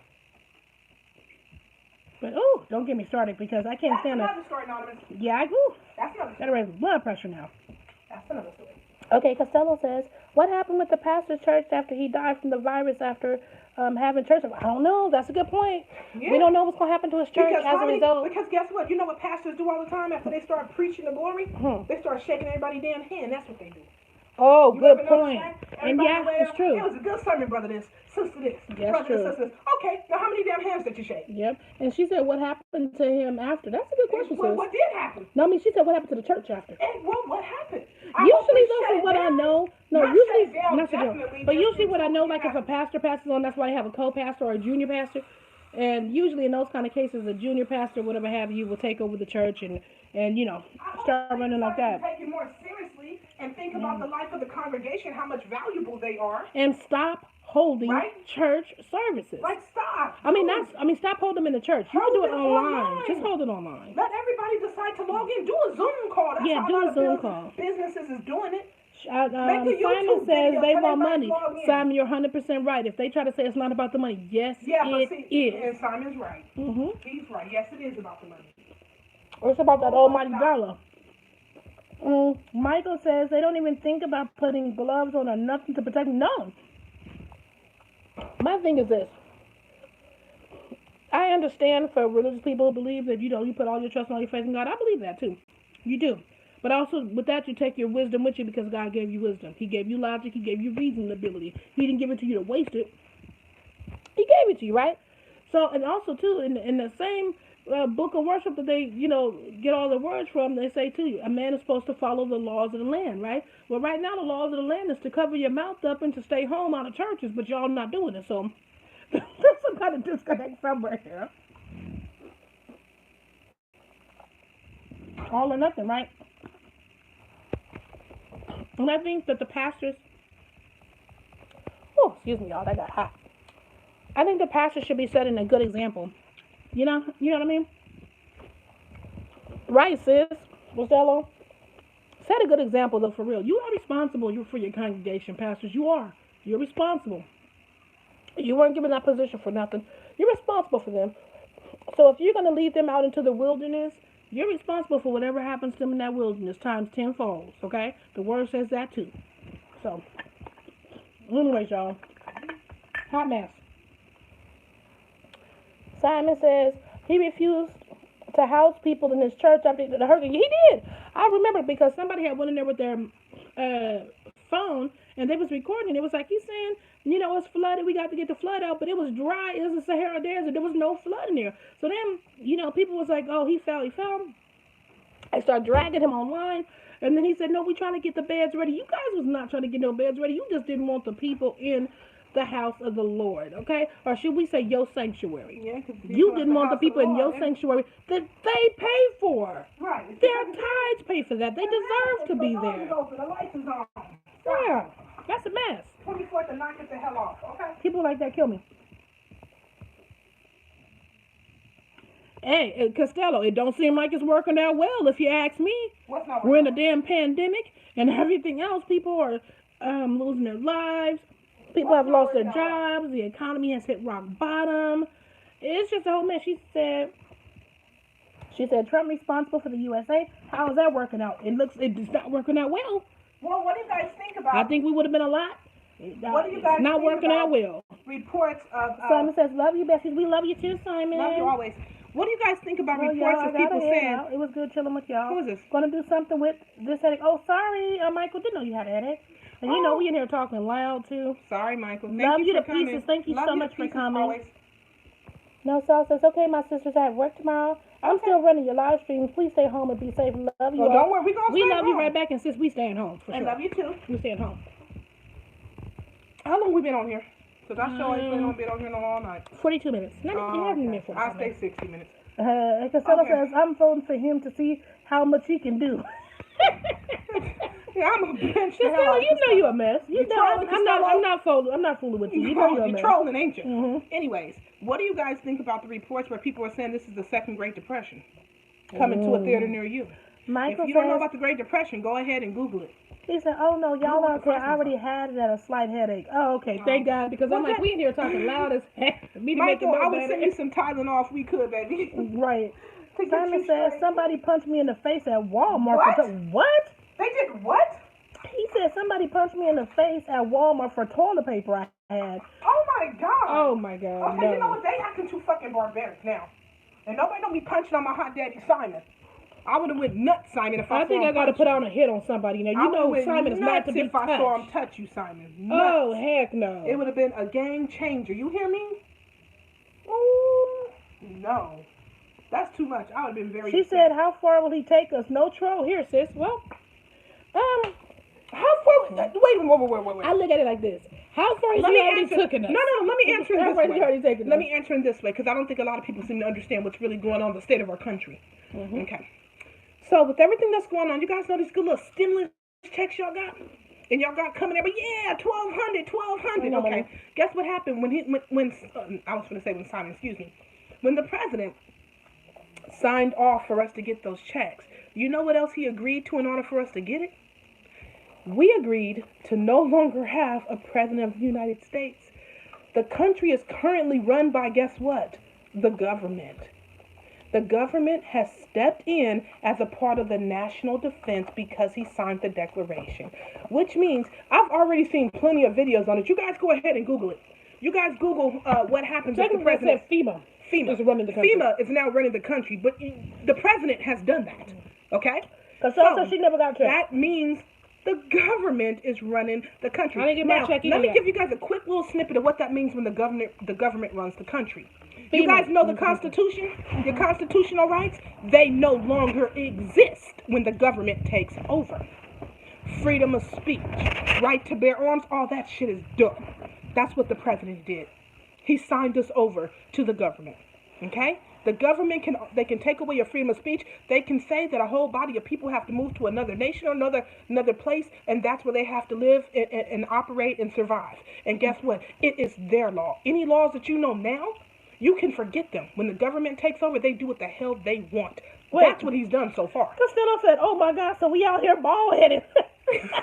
But, don't get me started because I can't stand it. That's another story, Anonymous. Yeah, That's another story. Gotta raise blood pressure now. That's another story. Okay, Costello says, what happened with the pastor's church after he died from the virus after having church? I don't know. That's a good point. Yeah. We don't know what's going to happen to his church as a result. Because guess what? You know what pastors do all the time after they start preaching the glory? They start shaking everybody's damn hand. That's what they do. Oh, good point. And yeah, it's true. It was a good sermon, brother this, sister this, brother true. Sister this. Okay, now how many damn hands did you shake? Yep. And she said, what happened to him after? That's a good question, sis. What did happen? No, I mean, she said, what happened to the church after? What happened? Usually, though, from what I know, but usually what I know, like if a pastor passes on, that's why they have a co-pastor or a junior pastor. And usually in those kind of cases, a junior pastor, whatever have you, will take over the church and start running like that. Take it more seriously and think about the life of the congregation, how much valuable they are. And stop holding church services. Like stop. Stop holding them in the church. You can do it online. Just hold it online. Let everybody decide to log in. Do a Zoom call. That's how do a Zoom call. Businesses is doing it. Simon says they want money. Simon, you're 100% right. If they try to say it's not about the money, yes, it is. And Simon's right. He's right. Yes, it is about the money. It's about that almighty dollar. Michael says they don't even think about putting gloves on or nothing to protect them. No. My thing is this. I understand for religious people who believe that, you put all your trust and all your faith in God. I believe that too. You do. But also, with that, you take your wisdom with you because God gave you wisdom. He gave you logic. He gave you reasoning ability. He didn't give it to you to waste it. He gave it to you, right? So, and also, too, in the same book of worship that they, get all the words from, they say, too, a man is supposed to follow the laws of the land, right? Well, right now, the laws of the land is to cover your mouth up and to stay home out of churches, but y'all not doing it. So, there's some kind of disconnect somewhere here. All or nothing, right? And I think that the pastors, Excuse me, y'all. That got hot. I think the pastor should be setting a good example. You know what I mean? Right, sis? Rosello? Set a good example, though, for real. You are responsible for your congregation, pastors. You are. You're responsible. You weren't given that position for nothing. You're responsible for them. So if you're going to lead them out into the wilderness, you're responsible for whatever happens to them in that wilderness times tenfold, okay? The word says that too. So, anyways, y'all. Hot mess. Simon says he refused to house people in his church after the hurricane. He did. I remember because somebody had went in there with their phone and they was recording. It was like, he's saying, it's flooded. We got to get the flood out, but it was dry. It was a Sahara Desert. There was no flood in there. So then, people was like, oh, he fell. I started dragging him online. And then he said, no, we trying to get the beds ready. You guys was not trying to get no beds ready. You just didn't want the people in the house of the Lord, okay? Or should we say your sanctuary? Yeah, because you didn't want the people in your sanctuary that they pay for. Right. Their tithes pay for that. They deserve to be there. The lights is on. Yeah, that's a mess. 24th to knock it the hell off, okay? People like that kill me. Hey, Costello, it don't seem like it's working out well if you ask me. What's not We're in a damn pandemic and everything else. People are losing their lives. People have lost their jobs. The economy has hit rock bottom. It's just a whole mess. She said, Trump responsible for the USA. How is that working out? It's not working out well. Well, what do you guys think about? I think we would have been a lot. What do you guys not think working about out well. Reports of Simon says, love you, Bessie. We love you too, Simon. Love you always. What do you guys think about reports y'all, of people saying? It was good chilling with y'all. Who is this? Gonna do something with this headache. Oh, sorry, Michael. Didn't know you had a headache. And we in here talking loud too. Sorry, Michael. Love you to pieces. Thank you so much for coming. No, Saul says, okay, my sisters, I have work tomorrow. I'm still running your live stream. Please stay home and be safe. Love you. Well, don't worry. We love you right back, and sis, we staying home for sure. And love you too. We staying home. How long we been on here? Because I sure ain't been on here no all night. 42 minutes. I'll stay 60 minutes. Costello says, I'm voting for him to see how much he can do. Yeah, I'm a bench. Costello, you know you're a mess. I'm not fooling with you. You know you're trolling, ain't you? Mm-hmm. Anyways, what do you guys think about the reports where people are saying this is the second Great Depression coming to a theater near you? Michael if you don't know about the Great Depression, go ahead and Google it. He said, oh, no, y'all don't care. I already had it at a slight headache. Oh, okay. Thank God. Because I'm like, we in here talking loud as heck. Michael, I would send you some Tylenol if we could, baby. Right. Simon says, somebody punched me in the face at Walmart. What? They did what? He said, somebody punched me in the face at Walmart for toilet paper I had. Oh, my God. Oh, my God. Okay, no. You know what? They acting too fucking barbaric now. And nobody don't be punching on my hot daddy Simon. I would have went nuts, Simon, if I think I got to put on a hit on somebody. Now, you know Simon is not to be touched. If I saw him touch you, Simon. Nuts. Oh, heck no. It would have been a game changer. You hear me? Ooh, no. That's too much. I would have been very She said, how far will he take us? No troll. Here, sis. Well, how far? Wait. I look at it like this. How far is he already taking us? No. Let me answer it this way. Let me answer it this way, because I don't think a lot of people seem to understand what's really going on in the state of our country. Mm-hmm. Okay. So with everything that's going on, you guys know these good little stimulus checks y'all got? And y'all got coming every, $1,200. Okay. Guess what happened when Simon, when the president signed off for us to get those checks, you know what else he agreed to in order for us to get it? We agreed to no longer have a president of the United States. The country is currently run by, guess what? The government. The government has stepped in as a part of the national defense because he signed the declaration. Which means I've already seen plenty of videos on it. You guys go ahead and Google it. You guys Google what happens if the president... FEMA is running the country. FEMA is now running the country, but the president has done that. Okay? So she never got checked. That means the government is running the country. I didn't get my check either. Let me give you guys a quick little snippet of what that means when the government runs the country. FEMA. You guys know the Constitution? Your constitutional rights? They no longer exist when the government takes over. Freedom of speech, right to bear arms, all that shit is done. That's what the president did. He signed us over to the government. Okay? The government can take away your freedom of speech. They can say that a whole body of people have to move to another nation or another place, and that's where they have to live and operate and survive. And guess what? It is their law. Any laws that you know now, you can forget them. When the government takes over, they do what the hell they want. Wait, that's what he's done so far. Costello said, "Oh my God, so we out here bald headed." I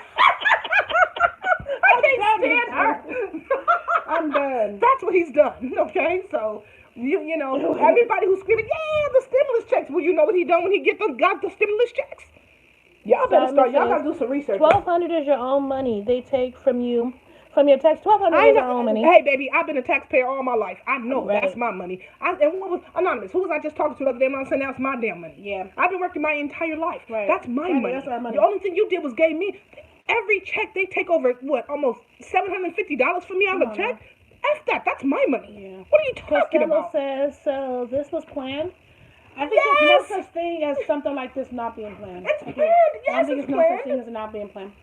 can't stand her. I'm done. That's what he's done. Okay, so you know everybody who's screaming, yeah, the stimulus checks. Well, you know what he done when he got the stimulus checks. Y'all better start. Y'all gotta do some research. $1,200 is your own money. They take from you. From your tax, $1,200 is your own money. Hey, baby, I've been a taxpayer all my life. I know that's my money. And what was Anonymous? Who was I just talking to the other day? I'm saying that's my damn money. Yeah. I've been working my entire life. Right. That's my money. That's our money. The only thing you did was gave me every check. They take over almost $750 from me out of a check. F that. That's my money. Yeah. What are you talking about? Says so. This was planned. I think there's no such thing as something like this not being planned. It's planned. Yes, I think it's no such thing as not being planned.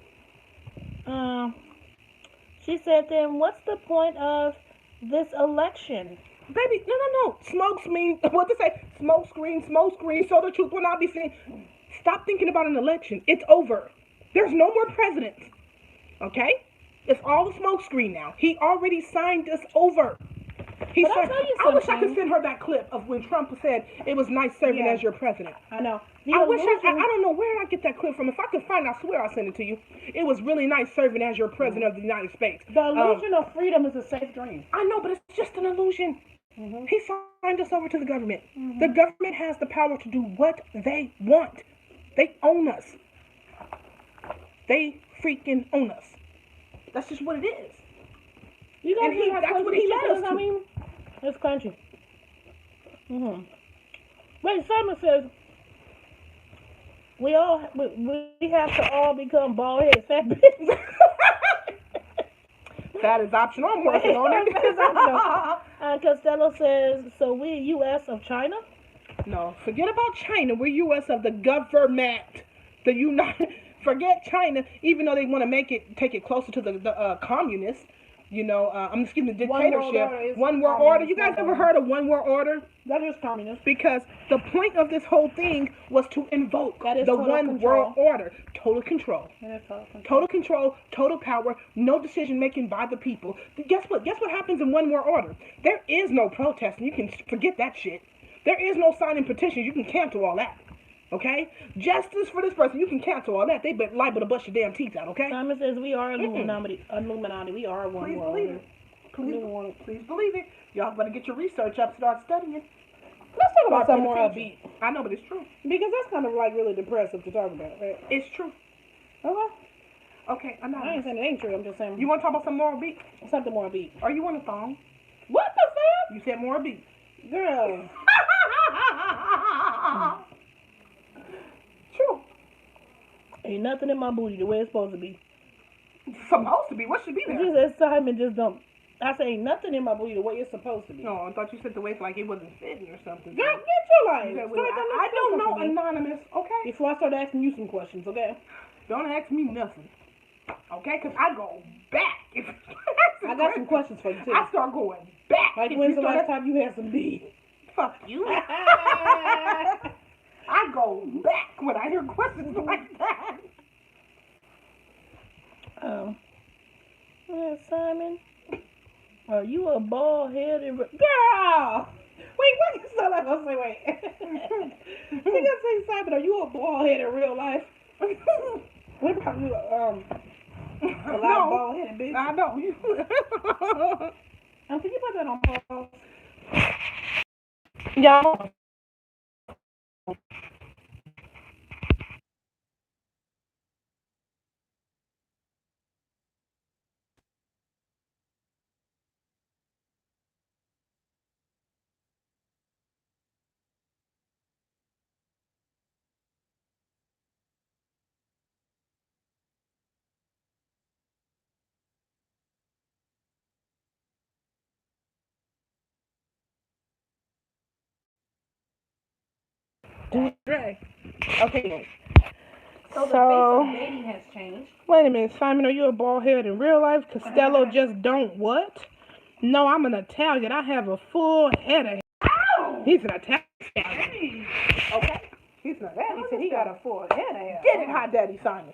She said, then what's the point of this election? Baby, no. Smoke screen, what to say? Smoke screen, so the truth will not be seen. Stop thinking about an election. It's over. There's no more presidents. Okay? It's all a smoke screen now. He already signed us over. I wish I could send her that clip of when Trump said it was nice serving as your president. I know. I don't know where I get that clip from. If I could find it, I swear I'll send it to you. It was really nice serving as your president of the United States. The illusion of freedom is a safe dream. I know, but it's just an illusion. Mm-hmm. He signed us over to the government. Mm-hmm. The government has the power to do what they want. They own us. They freaking own us. That's just what it is. You guys that's what he let us to. This country. Mm-hmm. Wait, Simon says we have to all become bald-headed fat bitches. That is optional. I'm working on it. That is optional. Costello says, so we're U.S. of China? No, forget about China. We're U.S. of the government. The United. Forget China, even though they want to take it closer to the communists. You know, excuse me, dictatorship. One world order. You guys ever heard of one world order? That is communist. Because the point of this whole thing was to invoke the one world order. Total control. Total control, total power, no decision making by the people. Guess what? Guess what happens in one world order? There is no protesting. You can forget that shit. There is no signing petitions. You can cancel all that. Okay? Justice for this person. You can cancel all that. They been liable to bust your damn teeth out, okay? Simon says we are Illuminati. We are one Please world. Believe it. Please believe it. Y'all better get your research up, start studying. Let's talk about something more upbeat. I know, but it's true. Because that's kind of like really depressive to talk about, right? It's true. Okay, I'm not. I ain't saying it ain't true. I'm just saying. You want to talk about some more upbeat? Something more upbeat. Are you on the phone? What the fuck? You said more upbeat. Girl. True. Ain't nothing in my booty the way it's supposed to be. Supposed to be? What should be there? You said Simon just don't. I say ain't nothing in my booty the way it's supposed to be. No, I thought you said the way it's like it wasn't fitting or something. Girl, get your life. I don't know, Anonymous, okay? Before I start asking you some questions, okay? Don't ask me nothing. Okay? Because I go back. I got some questions for you, too. I start going back. Like when's the last time you had some B? Fuck you. I go back when I hear questions like that. Simon, are you a bald-headed girl? Wait, what you sound like? I'll say, wait. You gotta say, Simon, are you a bald-headed in real life? What about you? A lot of bald-headed bitch. I know. Can you put that on pause? Yeah. Okay. So the face of dating has changed. Wait a minute, Simon, are you a bald head in real life? Costello just don't what? No, I'm an Italian. I have a full head of hair. Ow! He's an Italian stallion. Okay? He's not that. He said he got a full head of hair. Get it, Hot Daddy Simon.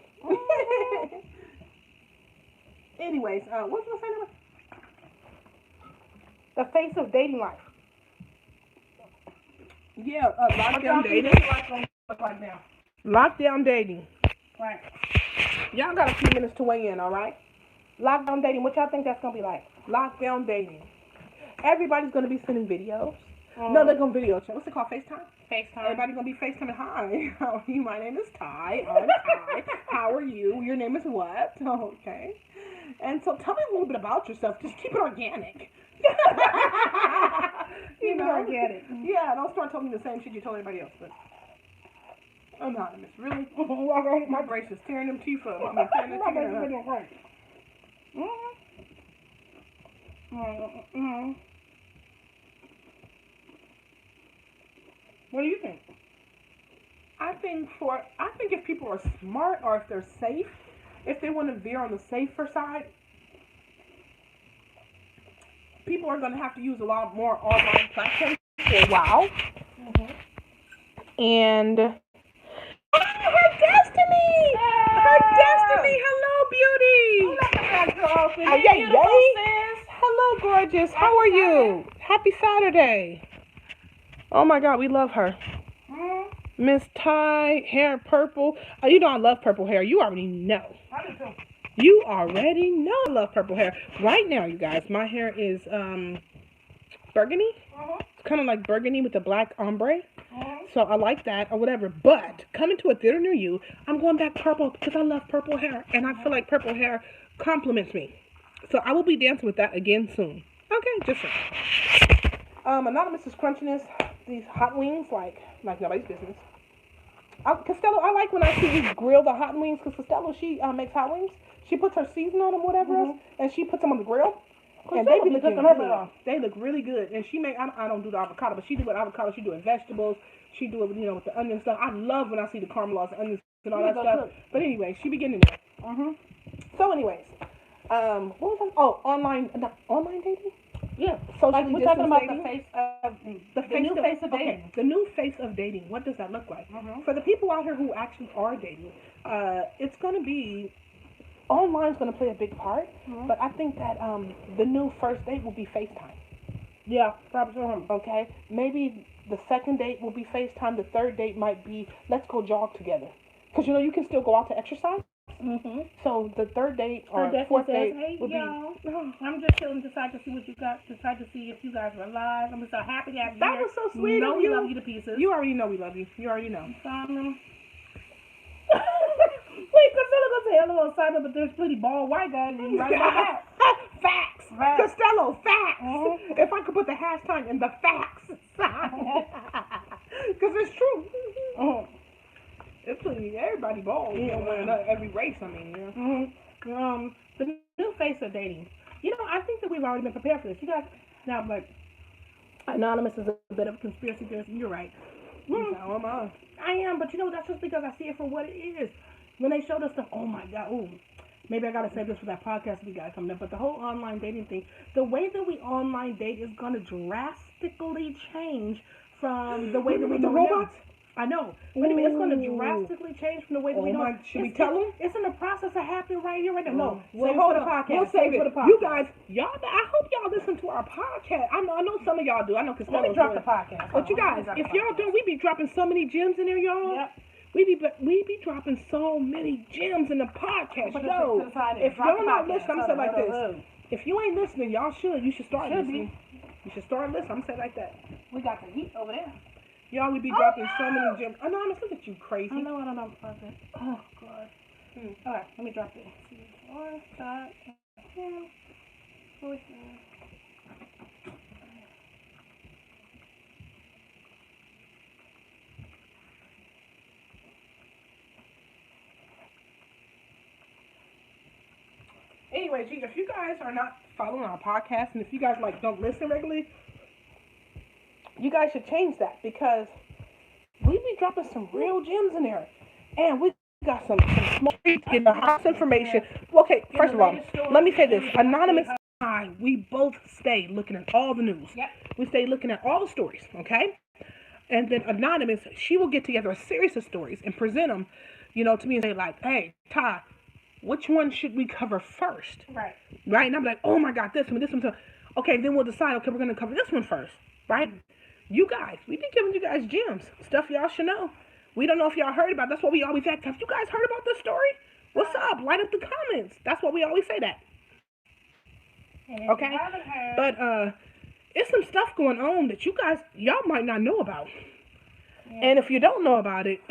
Anyways, what was I saying? The face of dating life. Yeah, lockdown dating. Look like now. Lockdown dating. Right. Y'all got a few minutes to weigh in, all right? Lockdown dating. What y'all think that's gonna be like? Lockdown dating. Everybody's gonna be sending videos. No, they're gonna video chat. What's it called? FaceTime? FaceTime. Everybody's gonna be FaceTiming. Hi, how are you? My name is Ty. I'm Ty. How are you? Your name is what? Okay. And so tell me a little bit about yourself. Just keep it organic. Keep it organic. Yeah, don't start telling me the same shit you told everybody else. But anonymous, really? My brace is tearing them teeth up. I'm tearing them teeth up. What do you think? I think if people are smart or if they're safe, if they want to veer on the safer side, people are going to have to use a lot more online platforms for a while. Mm-hmm. And her Destiny! Her Destiny! Hello, beauty! Hello, gorgeous. How are you? Happy Saturday. Oh my God, we love her. Miss Ty, hair purple. Oh, you know I love purple hair. You already know. I do too. You already know I love purple hair. Right now, you guys, my hair is burgundy. It's kind of like burgundy with a black ombre. So I like that or whatever. But coming to a theater near you, I'm going back purple because I love purple hair. And I feel like purple hair compliments me. So I will be dancing with that again soon. Okay, just saying. Anonymous is crunching these hot wings like nobody's business. Costello, I like when I see you grill the hot wings because Costello, she makes hot wings. She puts her seasoning on them, whatever else, and she puts them on the grill. And they be looking good. They look really good. And she I don't do the avocado, but she do with avocado. She do it vegetables. She do it, with the onion stuff. I love when I see the caramelized onions and all that stuff. But anyway, she be getting there. So anyways, what was that? Oh, online dating? Yeah. Socially we're talking about dating. the new face of dating. Okay, the new face of dating. What does that look like? For the people out here who actually are dating, it's going to be, online's going to play a big part, but I think that the new first date will be FaceTime. Yeah, probably. Okay? Maybe the second date will be FaceTime. The third date might be, let's go jog together. Because, you can still go out to exercise. So the third date or fourth date would be. I'm just chilling, decide to see what you got. Decide to see if you guys are alive. I'm so happy to have you. That was so sweet of you. We love you to pieces. You already know we love you. You already know. Wait, Costello gonna say hello, Simon, but there's pretty bald white guys and you right about that. Facts. Costello, facts. If I could put the hashtag in the facts, because it's true. It's everybody bald. Every race, I mean. The new face of dating. I think that we've already been prepared for this. You guys, now, like, Anonymous is a bit of a conspiracy theorist. You're right. So am I. I am, but that's just because I see it for what it is. When they showed us stuff, oh my God, maybe I gotta save this for that podcast we got coming up. But the whole online dating thing, the way that we online date is gonna drastically change from the way that we do the robots. I know. But it's going to drastically change from the way that we know. Should we tell them? It's in the process of happening right here, right now. No. We'll hold the podcast. We'll save it. You guys, I hope y'all listen to our podcast. I know some of y'all do. I know Costello. Let me drop the podcast. But you guys, if y'all do, we be dropping so many gems in there, y'all. Yep. We be dropping so many gems in the podcast. Yo, if y'all not listening, I'm gonna say like this. If you ain't listening, y'all should. You should start listening. You should start listening. I'm gonna say like that. We got the heat over there. Y'all would be dropping so many gems. Anonymous, look at you, crazy. I know. Oh, God. All right, let me drop it. 1, 5, 10, 14. Anyway, if you guys are not following our podcast and if you guys don't listen regularly, you guys should change that because we be dropping some real gems in there. And we got some smart, getting the house information. Okay, first of all, let me say this. Anonymous we both stay looking at all the news. Yep. We stay looking at all the stories, okay? And then Anonymous, she will get together a series of stories and present them, to me and say like, hey, Ty, which one should we cover first? Right. Right? And I'm like, oh my God, this one. Okay, then we'll decide, okay, we're going to cover this one first, right? You guys, we've been giving you guys gems, stuff y'all should know. We don't know if y'all heard about it. That's what we always ask. Have you guys heard about this story? What's up? Light up the comments. That's what we always say that. Okay? But it's some stuff going on that y'all might not know about. Yeah. And if you don't know about it,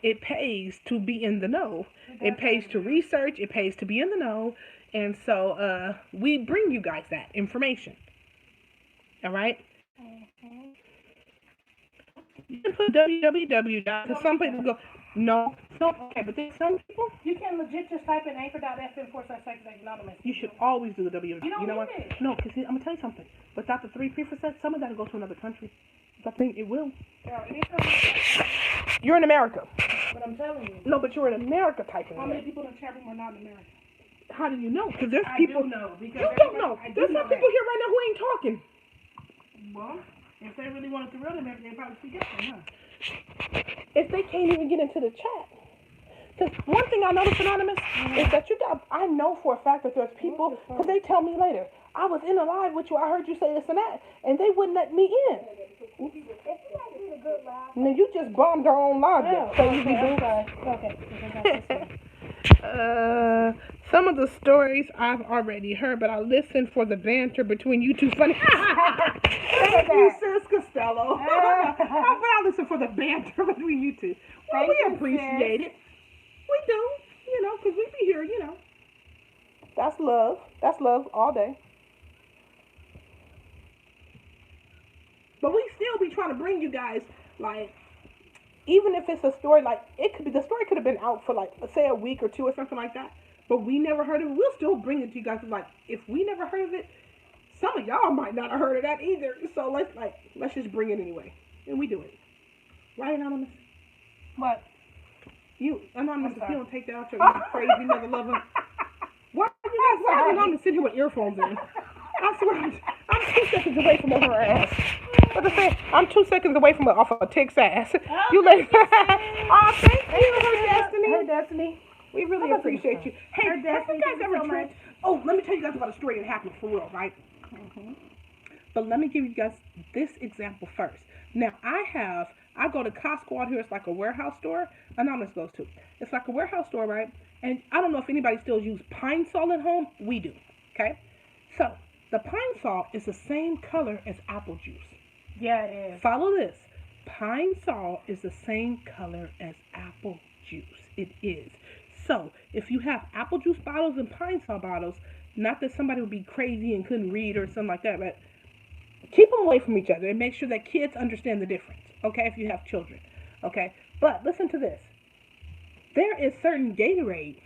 it pays to be in the know. It pays to research. It pays to be in the know. And so we bring you guys that information. All right? Mm-hmm. You can put www. Because some people go, no. Okay, but there's some people. You can legit just type in anchor.fm/anonymous. You should always do the www. You know what? No, because I'm going to tell you something. Without the 3 prefixes, some of that will go to another country. I think it will. You're in America. But I'm telling you. No, but you're in America typing. How many people in the chat room are not in America? How do you know? Because there's people. I do know. Because you don't know. There's some people here right now who ain't talking. Well, if they really wanted to real America, they'd probably speak up, huh? If they can't even get into the chat. Because one thing I noticed, Anonymous, is that I know for a fact that there's people, because they tell me later, I was in a live with you, I heard you say this and that, and they wouldn't let me in. No, you just bombed our own live there. Okay. Some of the stories I've already heard, but I listened for the banter between you two. Funny. Thank you, Sis Costello. I listen for the banter between you two. Well, we appreciate it. We do, because we be here, That's love. That's love all day. But we still be trying to bring you guys, like, even if it's a story, like, the story could have been out for, like, let's say a week or two or something like that, but we never heard of it. We'll still bring it to you guys. Like, if we never heard of it, some of y'all might not have heard of that either. So let's just bring it anyway. And we do it. Right, Anonymous? What? You, Anonymous, if you don't take that out, you're crazy mother lover. Why are you guys Anonymous sitting here with earphones in? I swear, I'm 2 seconds away from over her ass. What I say? I'm 2 seconds away from off of a tick's ass. Oh, you like? Oh, thank you, her Destiny. Her Destiny. We really appreciate you. Hey, have you guys ever tried? Oh, let me tell you guys about a story that happened for real, right? Mm-hmm. But let me give you guys this example first. Now, I go to Costco out here. It's like a warehouse store. Anonymous goes to. It's like a warehouse store, right? And I don't know if anybody still uses Pine Sol at home. We do. Okay? So, the Pine Sol is the same color as apple juice. Yeah, it is. Follow this. Pine Sol is the same color as apple juice. It is. So, if you have apple juice bottles and Pine Sol bottles, not that somebody would be crazy and couldn't read or something like that, but keep them away from each other and make sure that kids understand the difference, okay, if you have children, okay? But listen to this. There is certain Gatorade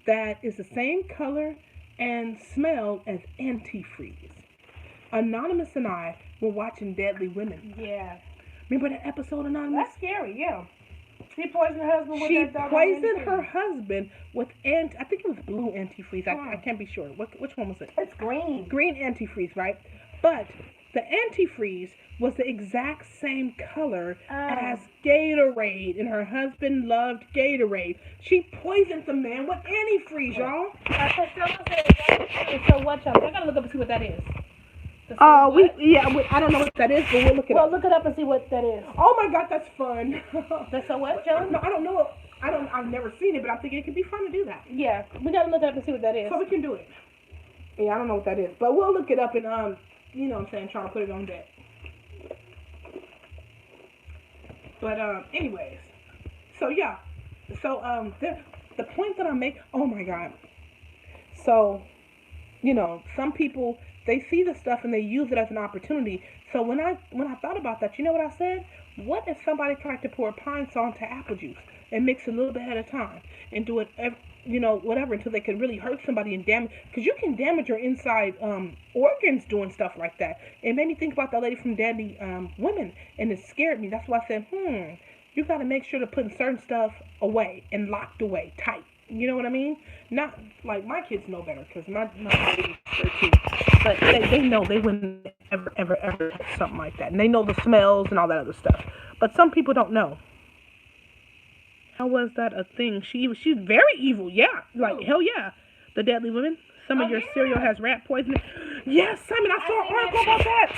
that is the same color and smell as antifreeze. Anonymous and I were watching Deadly Women. Yeah. Remember that episode, Anonymous? That's scary, yeah. She poisoned her husband with She poisoned her husband with I think it was blue antifreeze. I can't be sure. Which one was it? It's green. Green antifreeze, right? But the antifreeze was the exact same color as Gatorade, and her husband loved Gatorade. She poisoned the man with antifreeze, y'all. So what, y'all? I gotta look up and see what that is. I don't know what that is, but we'll look it up. Well, look it up and see what that is. Oh my God, that's fun. That's so what, John? No, I don't know. I've never seen it, but I'm thinking it could be fun to do that. Yeah, we gotta look it up and see what that is. So we can do it. Yeah, I don't know what that is, but we'll look it up and you know what I'm saying, try to put it on deck. But anyways, so yeah, so the point that I make. Oh my God. So, some people, they see the stuff and they use it as an opportunity. So when I thought about that, you know what I said? What if somebody tried to pour Pine Sol into apple juice and mix it a little bit at a time and do it, whatever, until they can really hurt somebody and damage? Because you can damage your inside organs doing stuff like that. It made me think about that lady from Deadly Women, and it scared me. That's why I said, you got to make sure to put certain stuff away and locked away tight. You know what I mean? Not like my kids know better because my baby's 13, but they know they wouldn't ever touch something like that, and they know the smells and all that other stuff. But some people don't know. How was that a thing? She's very evil. Yeah, like hell yeah. The Deadly Women. Some of your cereal has rat poisoning. Yes, Simon, I saw an article about that.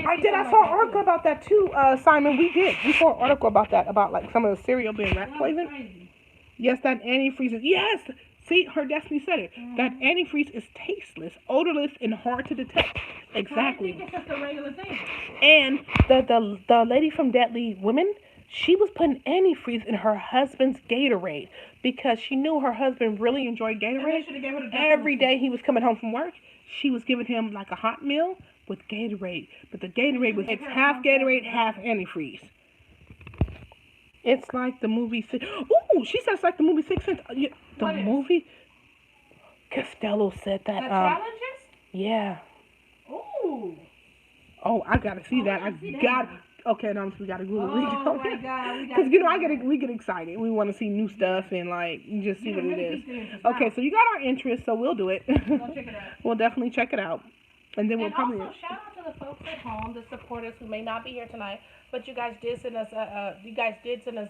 I saw an article about that too, Simon. We saw an article about that, about like some of the cereal being rat poison. Yes, that antifreeze is, yes. See, her Destiny said it. That antifreeze is tasteless, odorless, and hard to detect. Exactly. I think it's just a regular thing. And the lady from Deadly Women, she was putting antifreeze in her husband's Gatorade because she knew her husband really enjoyed Gatorade. Every day he was coming home from work, she was giving him like a hot meal with Gatorade. But the Gatorade was, it's half Gatorade, half antifreeze. It's like the movie Six. Ooh, she says like the movie Sixth Sense. The movie. Costello said that. The challenges? Yeah. Ooh. Oh, I gotta see that. Okay, now we gotta Google it. Oh my God. Because we get excited. We want to see new stuff and like just see what it is. Okay, so you got our interest, so we'll do it. Go check it out. We'll definitely check it out, and then we'll probably. Also, shout out to the folks at home, the supporters who may not be here tonight, but you guys did send us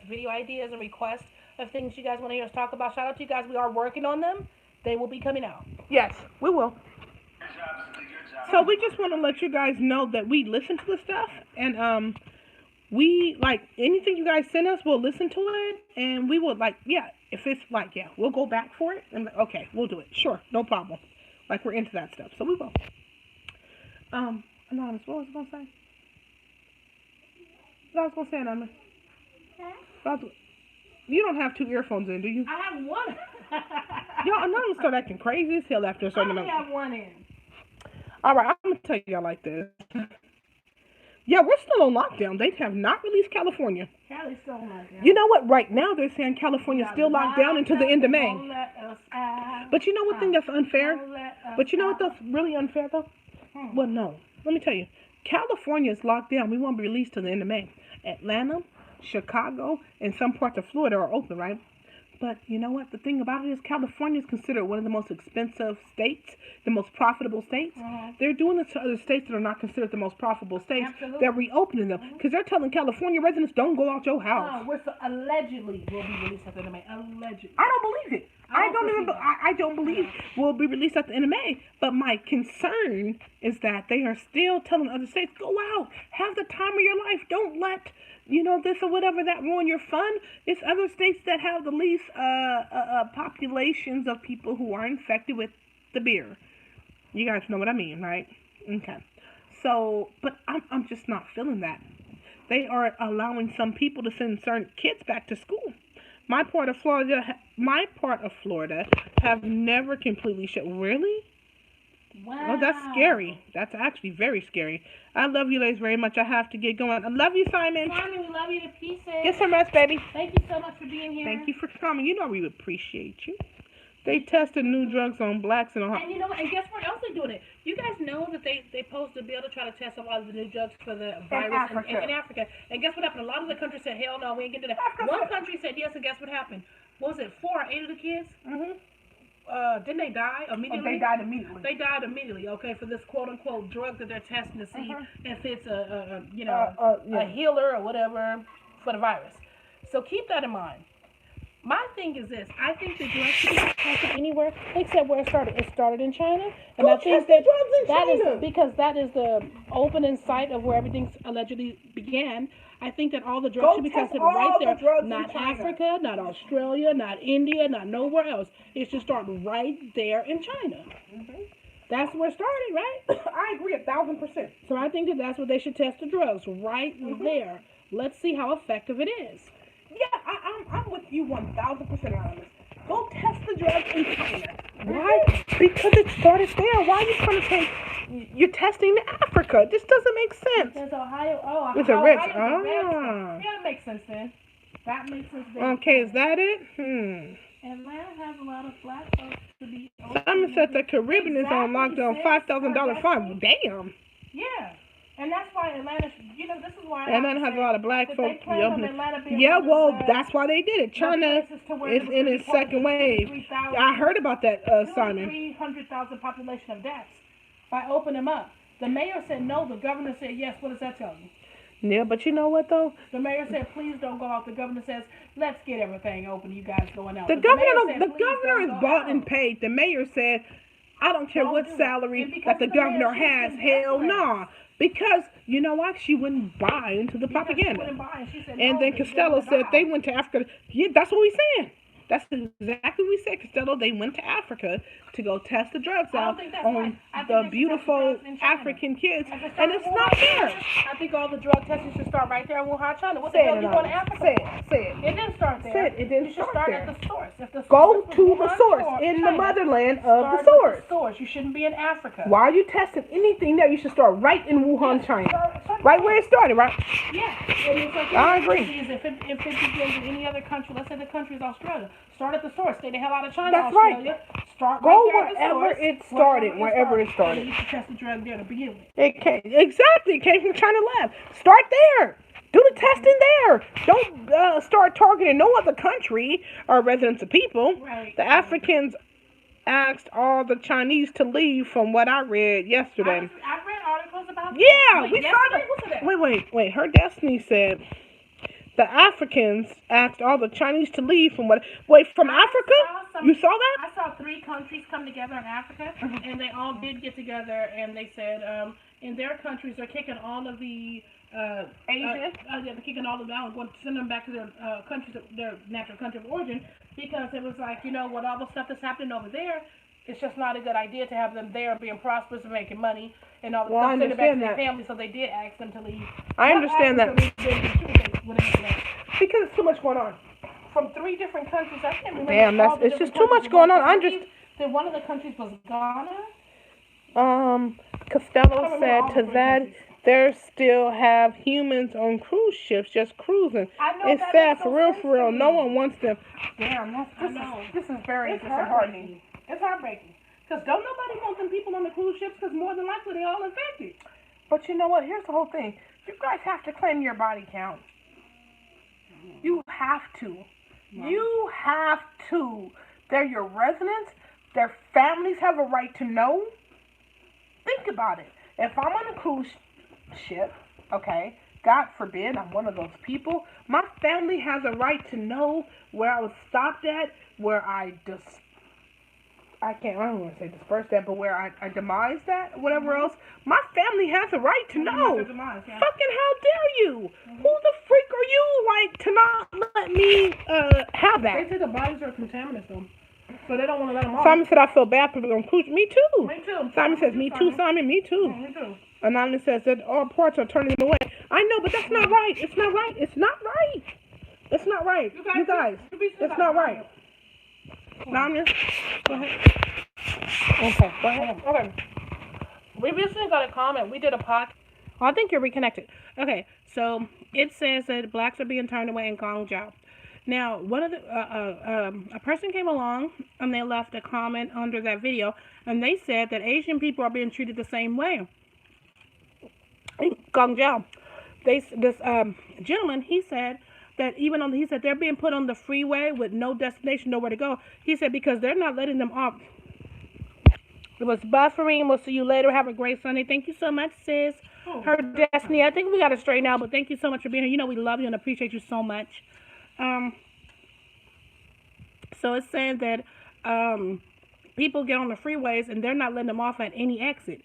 video ideas and requests of things you guys want to hear us talk about. Shout out to you guys. We are working on them. They will be coming out. Yes, we will. So we just want to let you guys know that we listen to the stuff, and we like anything you guys send us, we'll listen to it, and we will if it's like we'll go back for it, and okay, we'll do it. Sure, no problem. Like we're into that stuff, so we will. Anonymous, what was I gonna say? What I was gonna say, Anonymous? You don't have two earphones in, do you? I have one. Y'all, Anonymous start acting crazy as hell after a certain amount. I only have one in. All right, I'm gonna tell y'all like this. Yeah, we're still on lockdown. They have not released California. Cali's still on lockdown. You know what? Right now they're saying California's still locked down until the end of May. But you know what thing that's unfair? But you know what that's really unfair though? Well, no. Let me tell you. California's locked down. We won't be released till the end of May. Atlanta, Chicago, and some parts of Florida are open, right? But you know what? The thing about it is California is considered one of the most expensive states, the most profitable states. They're doing this to other states that are not considered the most profitable states. Absolutely. They're reopening them because they're telling California residents, don't go out your house. Allegedly will be released at the end of May. Allegedly. I don't believe it. I don't believe will be released at the end of May. But my concern is that they are still telling other states, go out, have the time of your life. Don't let this or whatever that ruin your fun. It's other states that have the least populations of people who are infected with the beer. You guys know what I mean, right? Okay. So, but I'm just not feeling that. They are allowing some people to send certain kids back to school. My part of Florida have never completely shut. Really? Wow. Oh, that's scary. That's actually very scary. I love you ladies very much. I have to get going. I love you, Simon. Simon, we love you to pieces. Get some rest, baby. Thank you so much for being here. Thank you for coming. You know we appreciate you. They tested new drugs on blacks and on. And you know what? And guess where else they're doing it? You guys know that they posted a bill to try to test a lot of the new drugs for the virus in Africa. And guess what happened? A lot of the countries said, hell no, we ain't gonna do that. One country said yes, and guess what happened? What was it, 4 or 8 of the kids? Didn't they die immediately? They died immediately. They died immediately, okay, for this quote-unquote drug that they're testing to see if it's a healer or whatever for the virus. So keep that in mind. My thing is this. I think the drugs should be tested anywhere except where it started. It started in China. And I think that is because that is the opening site of where everything allegedly began. I think that all the drugs should be tested right there. Not Africa, not Australia, not India, not nowhere else. It should start right there in China. That's where it started, right? I agree 1,000%. So I think that that's where they should test the drugs, right there. Let's see how effective it is. Yeah, I'm with you 1,000% on this. Go test the drugs in China. Why? Because it started there. Why are you trying to take? You're testing Africa. This doesn't make sense. There's Ohio. It's a rich. Yeah, that makes sense then. That makes sense. Okay, is that it? Atlanta has a lot of black folks to be. Simon said the Caribbean is on lockdown. $5,000 fine. Well, damn. Yeah. And that's why Atlanta, this is why Atlanta has a lot of black that folk. they plan on Atlanta being Yeah, one of well, the that's why they did it. China places to where is in its second wave. I heard about that, Simon. 300,000 population of deaths by opening them up. The mayor said no. The governor said yes. What does that tell you? Yeah, but you know what though? The mayor said, "Please don't go out." The governor says, "Let's get everything open. You guys going out." The But governor is bought out. and paid. The mayor said, "I don't care what salary that the governor has. Hell nah." Because you know what? She wouldn't buy into the propaganda. And then Costello said they went to Africa. Yeah, that's what we said. That's exactly what we said. Costello, they went to Africa to go test the drugs out on the beautiful African kids, and it's not fair. I think all the drug testing should start right there in Wuhan, China. What the Say hell it, you going to Africa? Say it. It didn't start there. It didn't You should start start there. at the source. If the Go source to was the Wuhan source or in the China, motherland of start the with source. The source. You shouldn't be in Africa. Why are you testing anything there? You should start right in Wuhan, China. Right where it started, right? Yeah. And it's like I agree. If it begins in any other country, let's say the country is Australia, start at the source. Stay the hell out of China, That's Australia. right. Start Go right there at the wherever source, it started, wherever it started. And you should test the drug there to begin with. Exactly. It came from China lab. Start there. Do the testing there. Don't start targeting no other country or residents of people. Right. The Africans asked all the Chinese to leave, from what I read yesterday. I read articles about Yeah, that. we saw that. Wait. Her Destiny said the Africans asked all the Chinese to leave from Africa? You saw that? I saw 3 countries come together in Africa, and they all did get together, and they said in their countries they're kicking all of the Asian? they're kicking all of them out and going to send them back to their countries, their natural country of origin, because it was like, with all the stuff that's happening over there, it's just not a good idea to have them there being prosperous and making money and all the stuff, send it back to their family. So they did ask them to leave. I understand that. Because it's too much going on. From 3 different countries, I can't remember. Damn, it's just too much going on. Then one of the countries was Ghana. Costello said to that, they still have humans on cruise ships just cruising. It's sad, for real. No one wants them. Damn, this is very disheartening. It's heartbreaking. Because don't nobody want them people on the cruise ships, because more than likely they're all infected. But you know what? Here's the whole thing. You guys have to claim your body count. You have to. You have to. They're your residents. Their families have a right to know. Think about it. If I'm on a cruise ship, okay, God forbid I'm one of those people, my family has a right to know where I was stopped at, where I don't want to say dispersed that, but where I demised that, whatever else. My family has a right to know. Fucking how dare you? Who the freak are you, to not let me have that? They say the bodies are contaminants, though. So they don't want to let them off. Simon said, I feel bad for people on cruise. Me too. Me too. Simon says, me too, Simon. Me too. Me too. Anonymous says that all ports are turning away. I know, but that's not right. It's not right. It's not right. It's not right. You guys, it's not right. Anonymous, go ahead. Okay, go ahead. Okay. We recently got a comment. We did a podcast. Oh, I think you're reconnected. Okay, so it says that blacks are being turned away in Guangzhou. Now, one of the a person came along and they left a comment under that video, and they said that Asian people are being treated the same way in Guangzhou. This gentleman, he said that he said they're being put on the freeway with no destination, nowhere to go. He said because they're not letting them off. It was buffering. We'll see you later. Have a great Sunday. Thank you so much, sis. Her Destiny. I think we got to straighten out, but thank you so much for being here. We love you and appreciate you so much. So it's saying that people get on the freeways and they're not letting them off at any exit.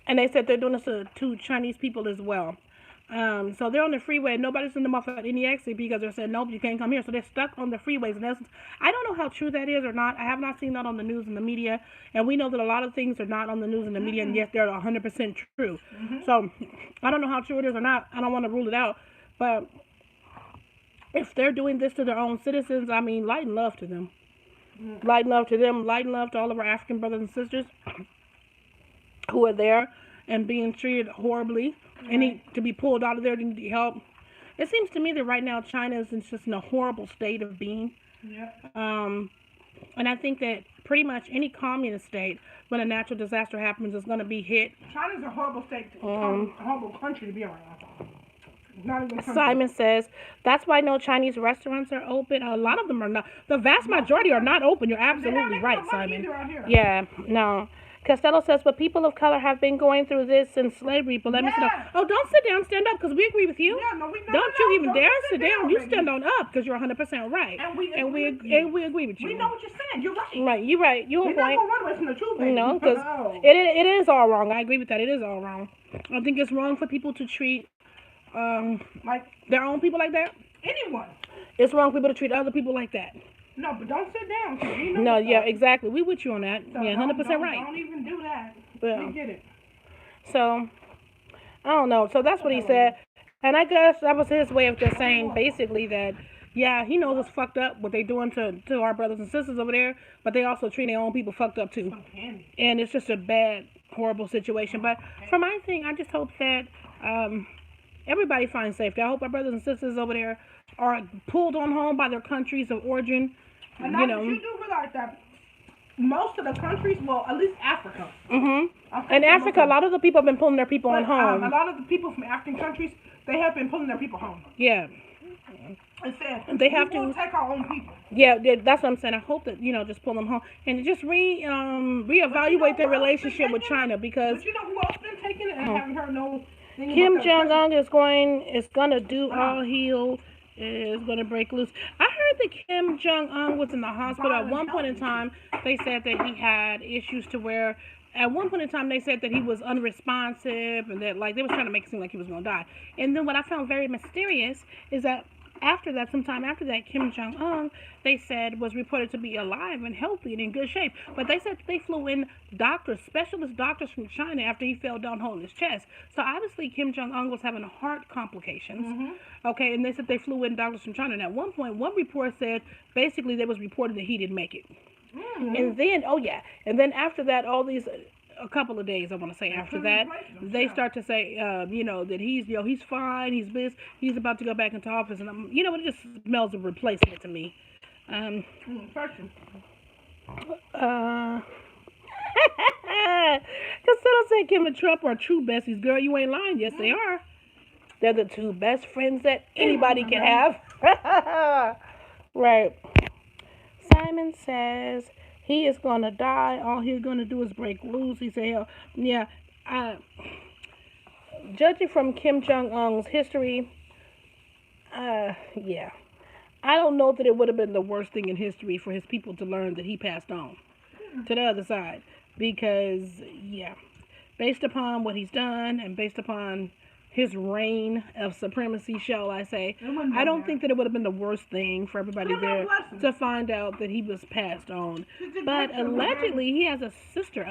And they said they're doing this to Chinese people as well. So they're on the freeway and nobody's letting them off at any exit because they're saying, nope, you can't come here. So they're stuck on the freeways. And I don't know how true that is or not. I have not seen that on the news and the media. And we know that a lot of things are not on the news and the media, and yet they're 100% true. So I don't know how true it is or not. I don't want to rule it out. But if they're doing this to their own citizens, I mean, light and love to them. Light and love to them. Light and love to all of our African brothers and sisters who are there and being treated horribly and need to be pulled out of there to need help. It seems to me that right now China is just in a horrible state of being. And I think that pretty much any communist state, when a natural disaster happens, is going to be hit. China's a horrible state, a horrible country to be around. Not even country. Simon says, that's why no Chinese restaurants are open. A lot of them are not. The vast majority are not open. You're absolutely right, Simon. Yeah, no. Costello says, but people of color have been going through this since slavery. But let me sit down. Oh, don't sit down. Stand up, because we agree with you. Yeah, no, we don't you even dare sit down. You stand on up, because you're 100% right. And we agree with you. We know what you're saying. You're right. Right, you're right. You're We're not going to run away from the truth, baby. No, because it is all wrong. I agree with that. It is all wrong. I think it's wrong for people to treat like their own people like that. Anyone. It's wrong for people to treat other people like that. No, but don't sit down. You know no, yeah, exactly. We with you on that. So yeah, 100% right. Don't even do that. Yeah. We get it. So, I don't know. So that's what he said. And I guess that was his way of just saying basically that, yeah, he knows it's fucked up what they doing to our brothers and sisters over there, but they also treat their own people fucked up too. And it's just a bad, horrible situation. But for my thing, I just hope that everybody finds safety. I hope our brothers and sisters over there are pulled on home by their countries of origin. And you do realize that most of the countries, well, at least Africa. Mm-hmm. In Africa, a lot of the people have been pulling their people on home. A lot of the people from African countries, they have been pulling their people home. Yeah. It said, they have to take our own people. Yeah, that's what I'm saying. I hope that, just pull them home and just reevaluate their relationship with China, because. But you know who else been taking it? And I haven't heard no. Kim Jong-un is gonna do all heal. Is going to break loose. I heard that Kim Jong-un was in the hospital at one point in time. They said that he had issues to where, at one point in time, they said that he was unresponsive and that, like, they was trying to make it seem like he was going to die. And then what I found very mysterious is that sometime after that, Kim Jong-un, they said, was reported to be alive and healthy and in good shape. But they said they flew in specialist doctors from China after he fell down holding his chest. So obviously Kim Jong-un was having heart complications. Mm-hmm. Okay, and they said they flew in doctors from China. And at one point, one report said, basically, they was reported that he didn't make it. Mm-hmm. And then after that, a couple of days, I want to say, after that, they start to say, that he's fine, he's about to go back into office, and it just smells of replacement to me. Costello said Kim and Trump are true besties. Girl, you ain't lying. Yes, they are. They're the two best friends that anybody can have. Right. Simon says he is going to die. All he's going to do is break loose. He said, judging from Kim Jong-un's history, yeah. I don't know that it would have been the worst thing in history for his people to learn that he passed on to the other side. Because, yeah, based upon what he's done and based upon his reign of supremacy, shall I say, I don't think that it would have been the worst thing for everybody there to find out that he was passed on. But allegedly, he has a sister,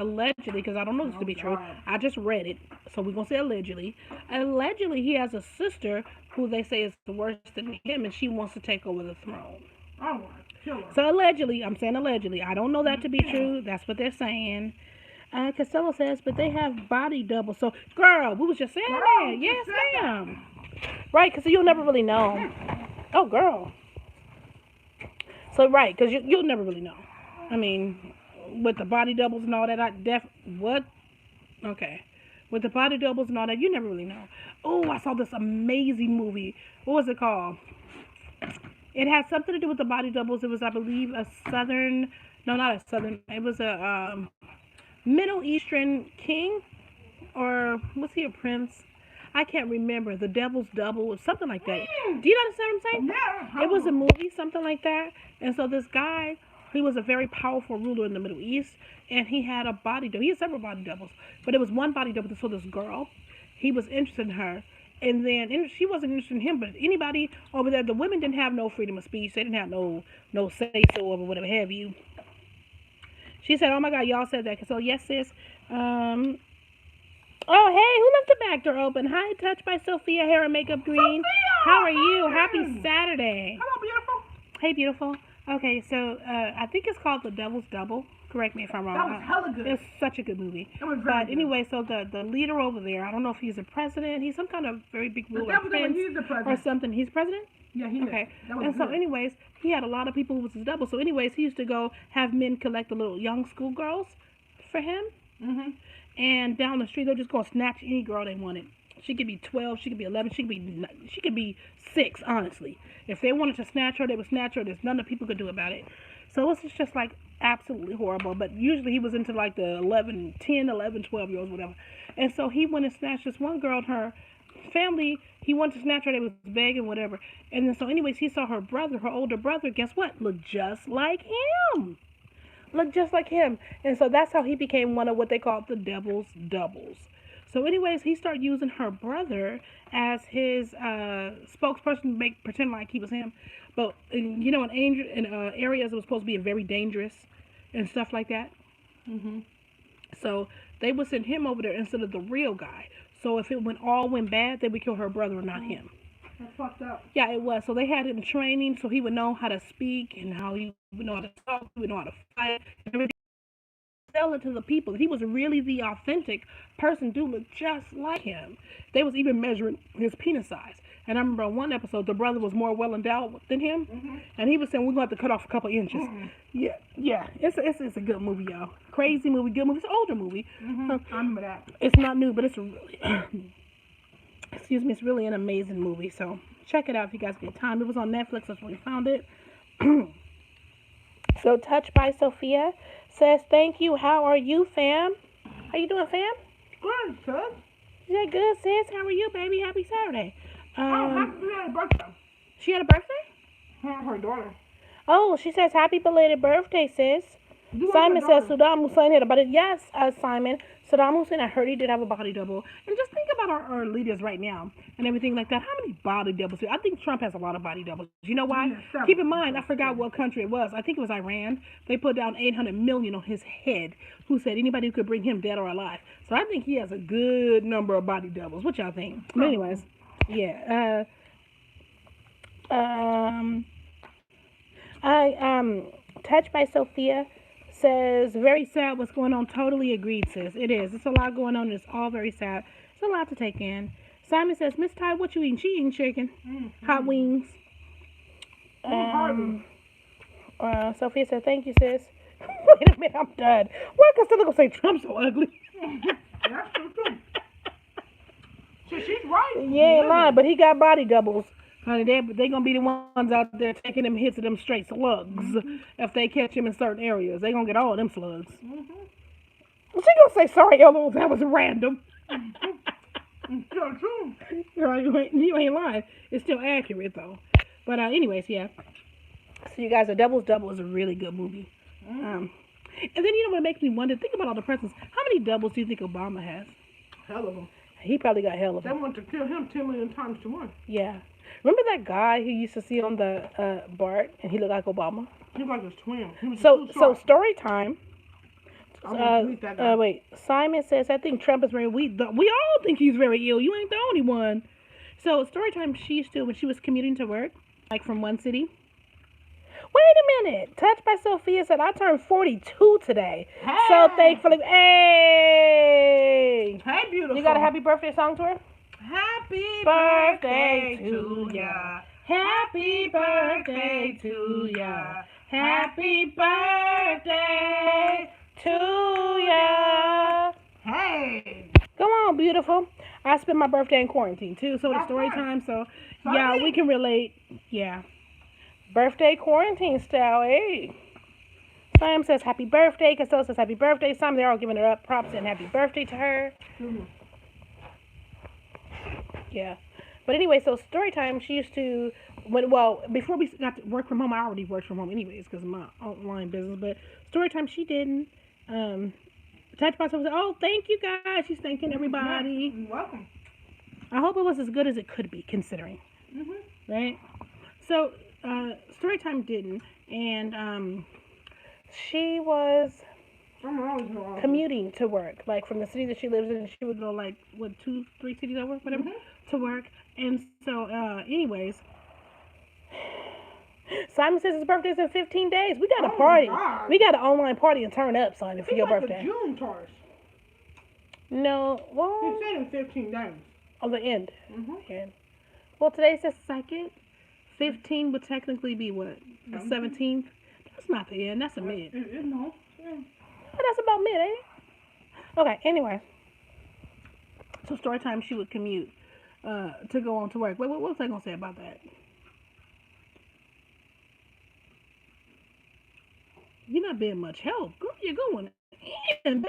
because I don't know this to be true. I just read it, so we're going to say allegedly. Allegedly, he has a sister who they say is worse than him, and she wants to take over the throne. So allegedly, I'm saying allegedly. I don't know that to be true. That's what they're saying. Costello says, but they have body doubles. So, girl, we was just saying that. Yes, ma'am. Right, because you'll never really know. Oh, girl. So, right, because you'll never really know. I mean, with the body doubles and all that, what? Okay. With the body doubles and all that, you never really know. Oh, I saw this amazing movie. What was it called? It had something to do with the body doubles. It was, I believe, it was a Middle Eastern king, or was he a prince? I can't remember. The Devil's Double or something like that. Do you understand what I'm saying? Yeah. It was a movie, something like that. And so this guy, he was a very powerful ruler in the Middle East, and he had a body double. He had several body doubles, but it was one body double. So this girl, he was interested in her, and then she wasn't interested in him. But anybody over there, the women didn't have no freedom of speech. They didn't have no say so or whatever have you. She said, oh my God, y'all said that. So yes, sis. Oh, hey, who left the back door open? Hi, Touched by Sophia, Hair and Makeup Green. Sophia, how are you? Happy Saturday. Hello, beautiful. Hey, beautiful. Okay, so I think it's called The Devil's Double. Correct me if I'm wrong. That was hella good. It's such a good movie. It was very good. Anyway, so the leader over there, I don't know if he's a president. He's some kind of very big ruler. He's the president. Or something. He's president? Yeah, he Okay. That was And so, good. anyways, he had a lot of people who was his double. So, anyways, he used to go have men collect the little young schoolgirls for him. Mm-hmm. And down the street, they're just gonna snatch any girl they wanted. She could be 12, she could be 11, she could be 6. Honestly, if they wanted to snatch her, they would snatch her. There's nothing that people could do about it. So it was just like absolutely horrible. But usually he was into like the 11, 10, 11, 12 year olds, whatever. And so he went and snatched this one girl and her family. He wanted to snatch her. They was begging, whatever. And then so, anyways, he saw her brother, her older brother. Guess what? Looked just like him. Looked just like him. And so that's how he became one of what they call the devil's doubles. So, anyways, he started using her brother as his spokesperson to pretend like he was him. But in areas it was supposed to be very dangerous and stuff like that. Mm-hmm. So they would send him over there instead of the real guy. So if it went bad, they would kill her brother and not him. That's fucked up. Yeah, it was. So they had him training so he would know how to speak and how he would know how to talk, he would know how to fight, and everything. Sell it to the people. He was really the authentic person. Dude looked just like him. They was even measuring his penis size. And I remember on one episode, the brother was more well endowed than him, and he was saying we're going to have to cut off a couple inches. Yeah. It's a good movie, y'all. Crazy movie, good movie. It's an older movie. I remember that. It's not new, but it's really, it's really an amazing movie. So check it out if you guys get time. It was on Netflix. That's where we found it. So Touched by Sophia says, thank you. How are you, fam? How you doing, fam? Good, sis. Yeah, good, sis. How are you, baby? Happy Saturday. Happy birthday. She had a birthday? Her daughter. Oh, she says, happy belated birthday, sis. You Simon want her says, daughter. Saddam Hussein had a body. Yes, Simon. Saddam Hussein, I heard he did have a body double. And just think about our leaders right now and everything like that. How many body doubles? I think Trump has a lot of body doubles. You know why? Yeah, Keep in mind, I forgot what country it was. I think it was Iran. They put down 800 million on his head. Who said anybody who could bring him dead or alive? So I think he has a good number of body doubles. What y'all think? But anyways, yeah. Touched by Sophia says, very sad what's going on. Totally agreed, sis. It is. It's a lot going on. It's all very sad. It's a lot to take in. Simon says, Miss Ty, what you eating? She eating chicken. Hot wings. Sophia said, thank you, sis. Wait a minute, I'm done. Why can still gonna say Trump's so ugly? That's true, too. So she's right. Yeah, ain't lying, but he got body doubles. Honey, they gonna be the ones out there taking them hits of them straight slugs. If they catch him in certain areas, they gonna get all them slugs. She gonna say, sorry, Ella, that was random. So true. You ain't lying. It's still accurate, though. But anyways, yeah. So you guys, A Devil's Double is a really good movie. And then, what makes me wonder, think about all the presidents. How many doubles do you think Obama has? Hell of them. He probably got hell of They them. want to kill him 10 million times to 1. Yeah. Remember that guy who used to see on the Bart, and he looked like Obama? He's like his twin. He was So too short. story time. I'm gonna meet that guy. Wait. Simon says, I think Trump is very weak. We all think he's very ill. You ain't the only one. So story time, she used to, when she was commuting to work, like from one city. Wait a minute. Touched by Sophia said, I turned 42 today. Hey. So thankfully, hey. Hey, beautiful. You got a happy birthday song to her? Happy Birthday birthday to to ya. ya. Happy birthday to ya. Happy birthday to ya. Hey. Come on, beautiful. I spent my birthday in quarantine too, so it's That's story right. time. So Sorry. yeah, we can relate. Yeah, birthday quarantine style. Hey, Simon says happy birthday. Costello says happy birthday. Simon, they're all giving her up props and happy birthday to her. Yeah, but anyway, so story time. She used to before we got to work from home. I already worked from home anyways because of my online business. But story time, she didn't. Touch by someone said, oh, thank you guys. She's thanking everybody. You're welcome. I hope it was as good as it could be, considering. Right? So, story time didn't. And she was commuting to work. Like, from the city that she lives in, she would go, like, 2, 3 cities over, whatever, to work. And so, anyways, Simon says his birthday's in 15 days. We got a party. God. We got an online party and turn up, Simon, for your like birthday. a June Taurus. No, well, He said in 15 days. on the end. Mm-hmm. And, well, today's the 2nd, 15 would technically be what? The 17th? That's not the end. That's a mid. No. Yeah. That's about mid, ain't it? Okay, anyway. So story time, she would commute to go on to work. Wait, what was I going to say about that? You're not being much help. Girl, you're going in, baby.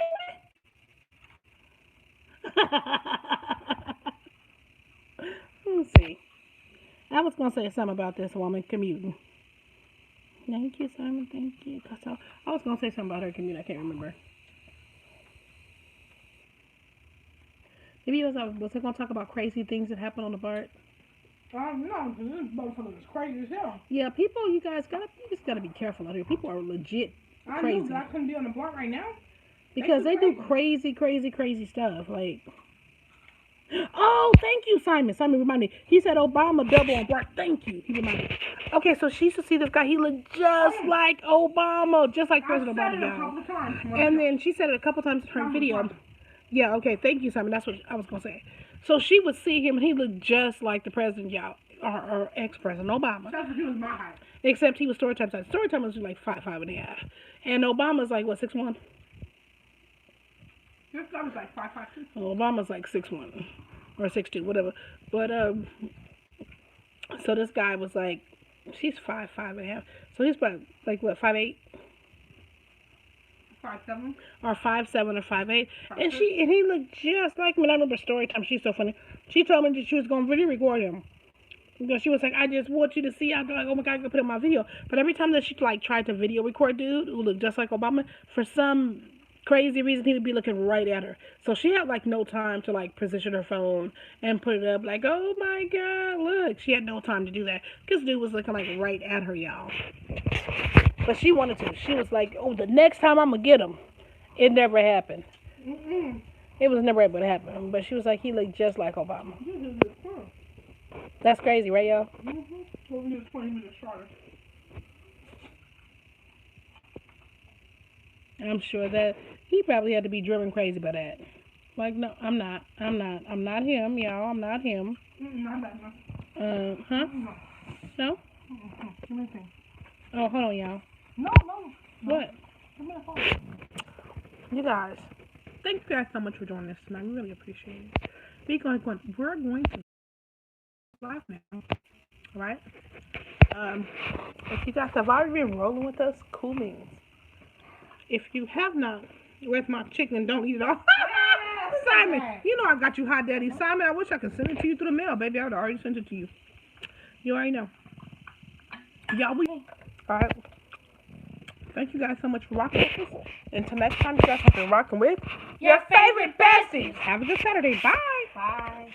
Let's see. I was going to say something about this woman commuting. Thank you, Simon. Thank you. I was going to say something about her commute. I can't remember. Maybe was I going to talk about crazy things that happen on the BART? No, because this motherfucker is crazy as hell. Yeah, people, you just gotta be careful out here. People are legit crazy. I knew that I couldn't be on the block right now. Because they do crazy stuff. Like, oh, thank you, Simon. Simon reminded me. He said Obama double on BART. Thank you. He reminded me. Okay, so she used to see this guy. He looked just like Obama, just like President Obama. I said it a couple of times. And then she said it a couple times in her video. Yeah, okay, thank you, Simon. That's what I was gonna say. So she would see him, and he looked just like the president, y'all, or ex-president Obama. He was my height. Except he was Storytime size. Storytime was like 5'5.5", and Obama's like what 6'1". This guy was like 5'5". Well, Obama's like 6'1" or 6'2", whatever. But so this guy was like, she's 5'5.5", so he's probably like what 5'8". 5'7". Or 5'7" or 5'8", and he looked just like me. I remember story time. She's so funny. She told me that she was gonna video record him because she was like, "I just want you to see." I'm like, "Oh my God, I can put it in my video." But every time that she like tried to video record dude who looked just like Obama, for some crazy reason he would be looking right at her. So she had like no time to like position her phone and put it up. Like, "Oh my God, look!" She had no time to do that because dude was looking like right at her, y'all. But she wanted to. She was like, "Oh, the next time I'm going to get him." It never happened. Mm-mm. It was never able to happen. But she was like, he looked just like Obama. That's crazy, right, y'all? Mm-hmm. Well, he was 20 minutes shorter. I'm sure that he probably had to be driven crazy by that. Like, no, I'm not him, y'all. I'm not him. Not that much. Huh? No? Give me a thing. Oh, hold on, y'all. No. What? Give me a phone. You guys, thank you guys so much for joining us tonight. We really appreciate it. We're going to live now. All right? If you guys have already been rolling with us, cool beans. If you have not, where's my chicken? Don't eat it all. Simon, you know I got you hot daddy. Simon, I wish I could send it to you through the mail, baby. I would already sent it to you. You already know. Y'all, all right. Thank you guys so much for rocking with us. Until next time, you guys have been rocking with your favorite besties. Have a good Saturday. Bye. Bye.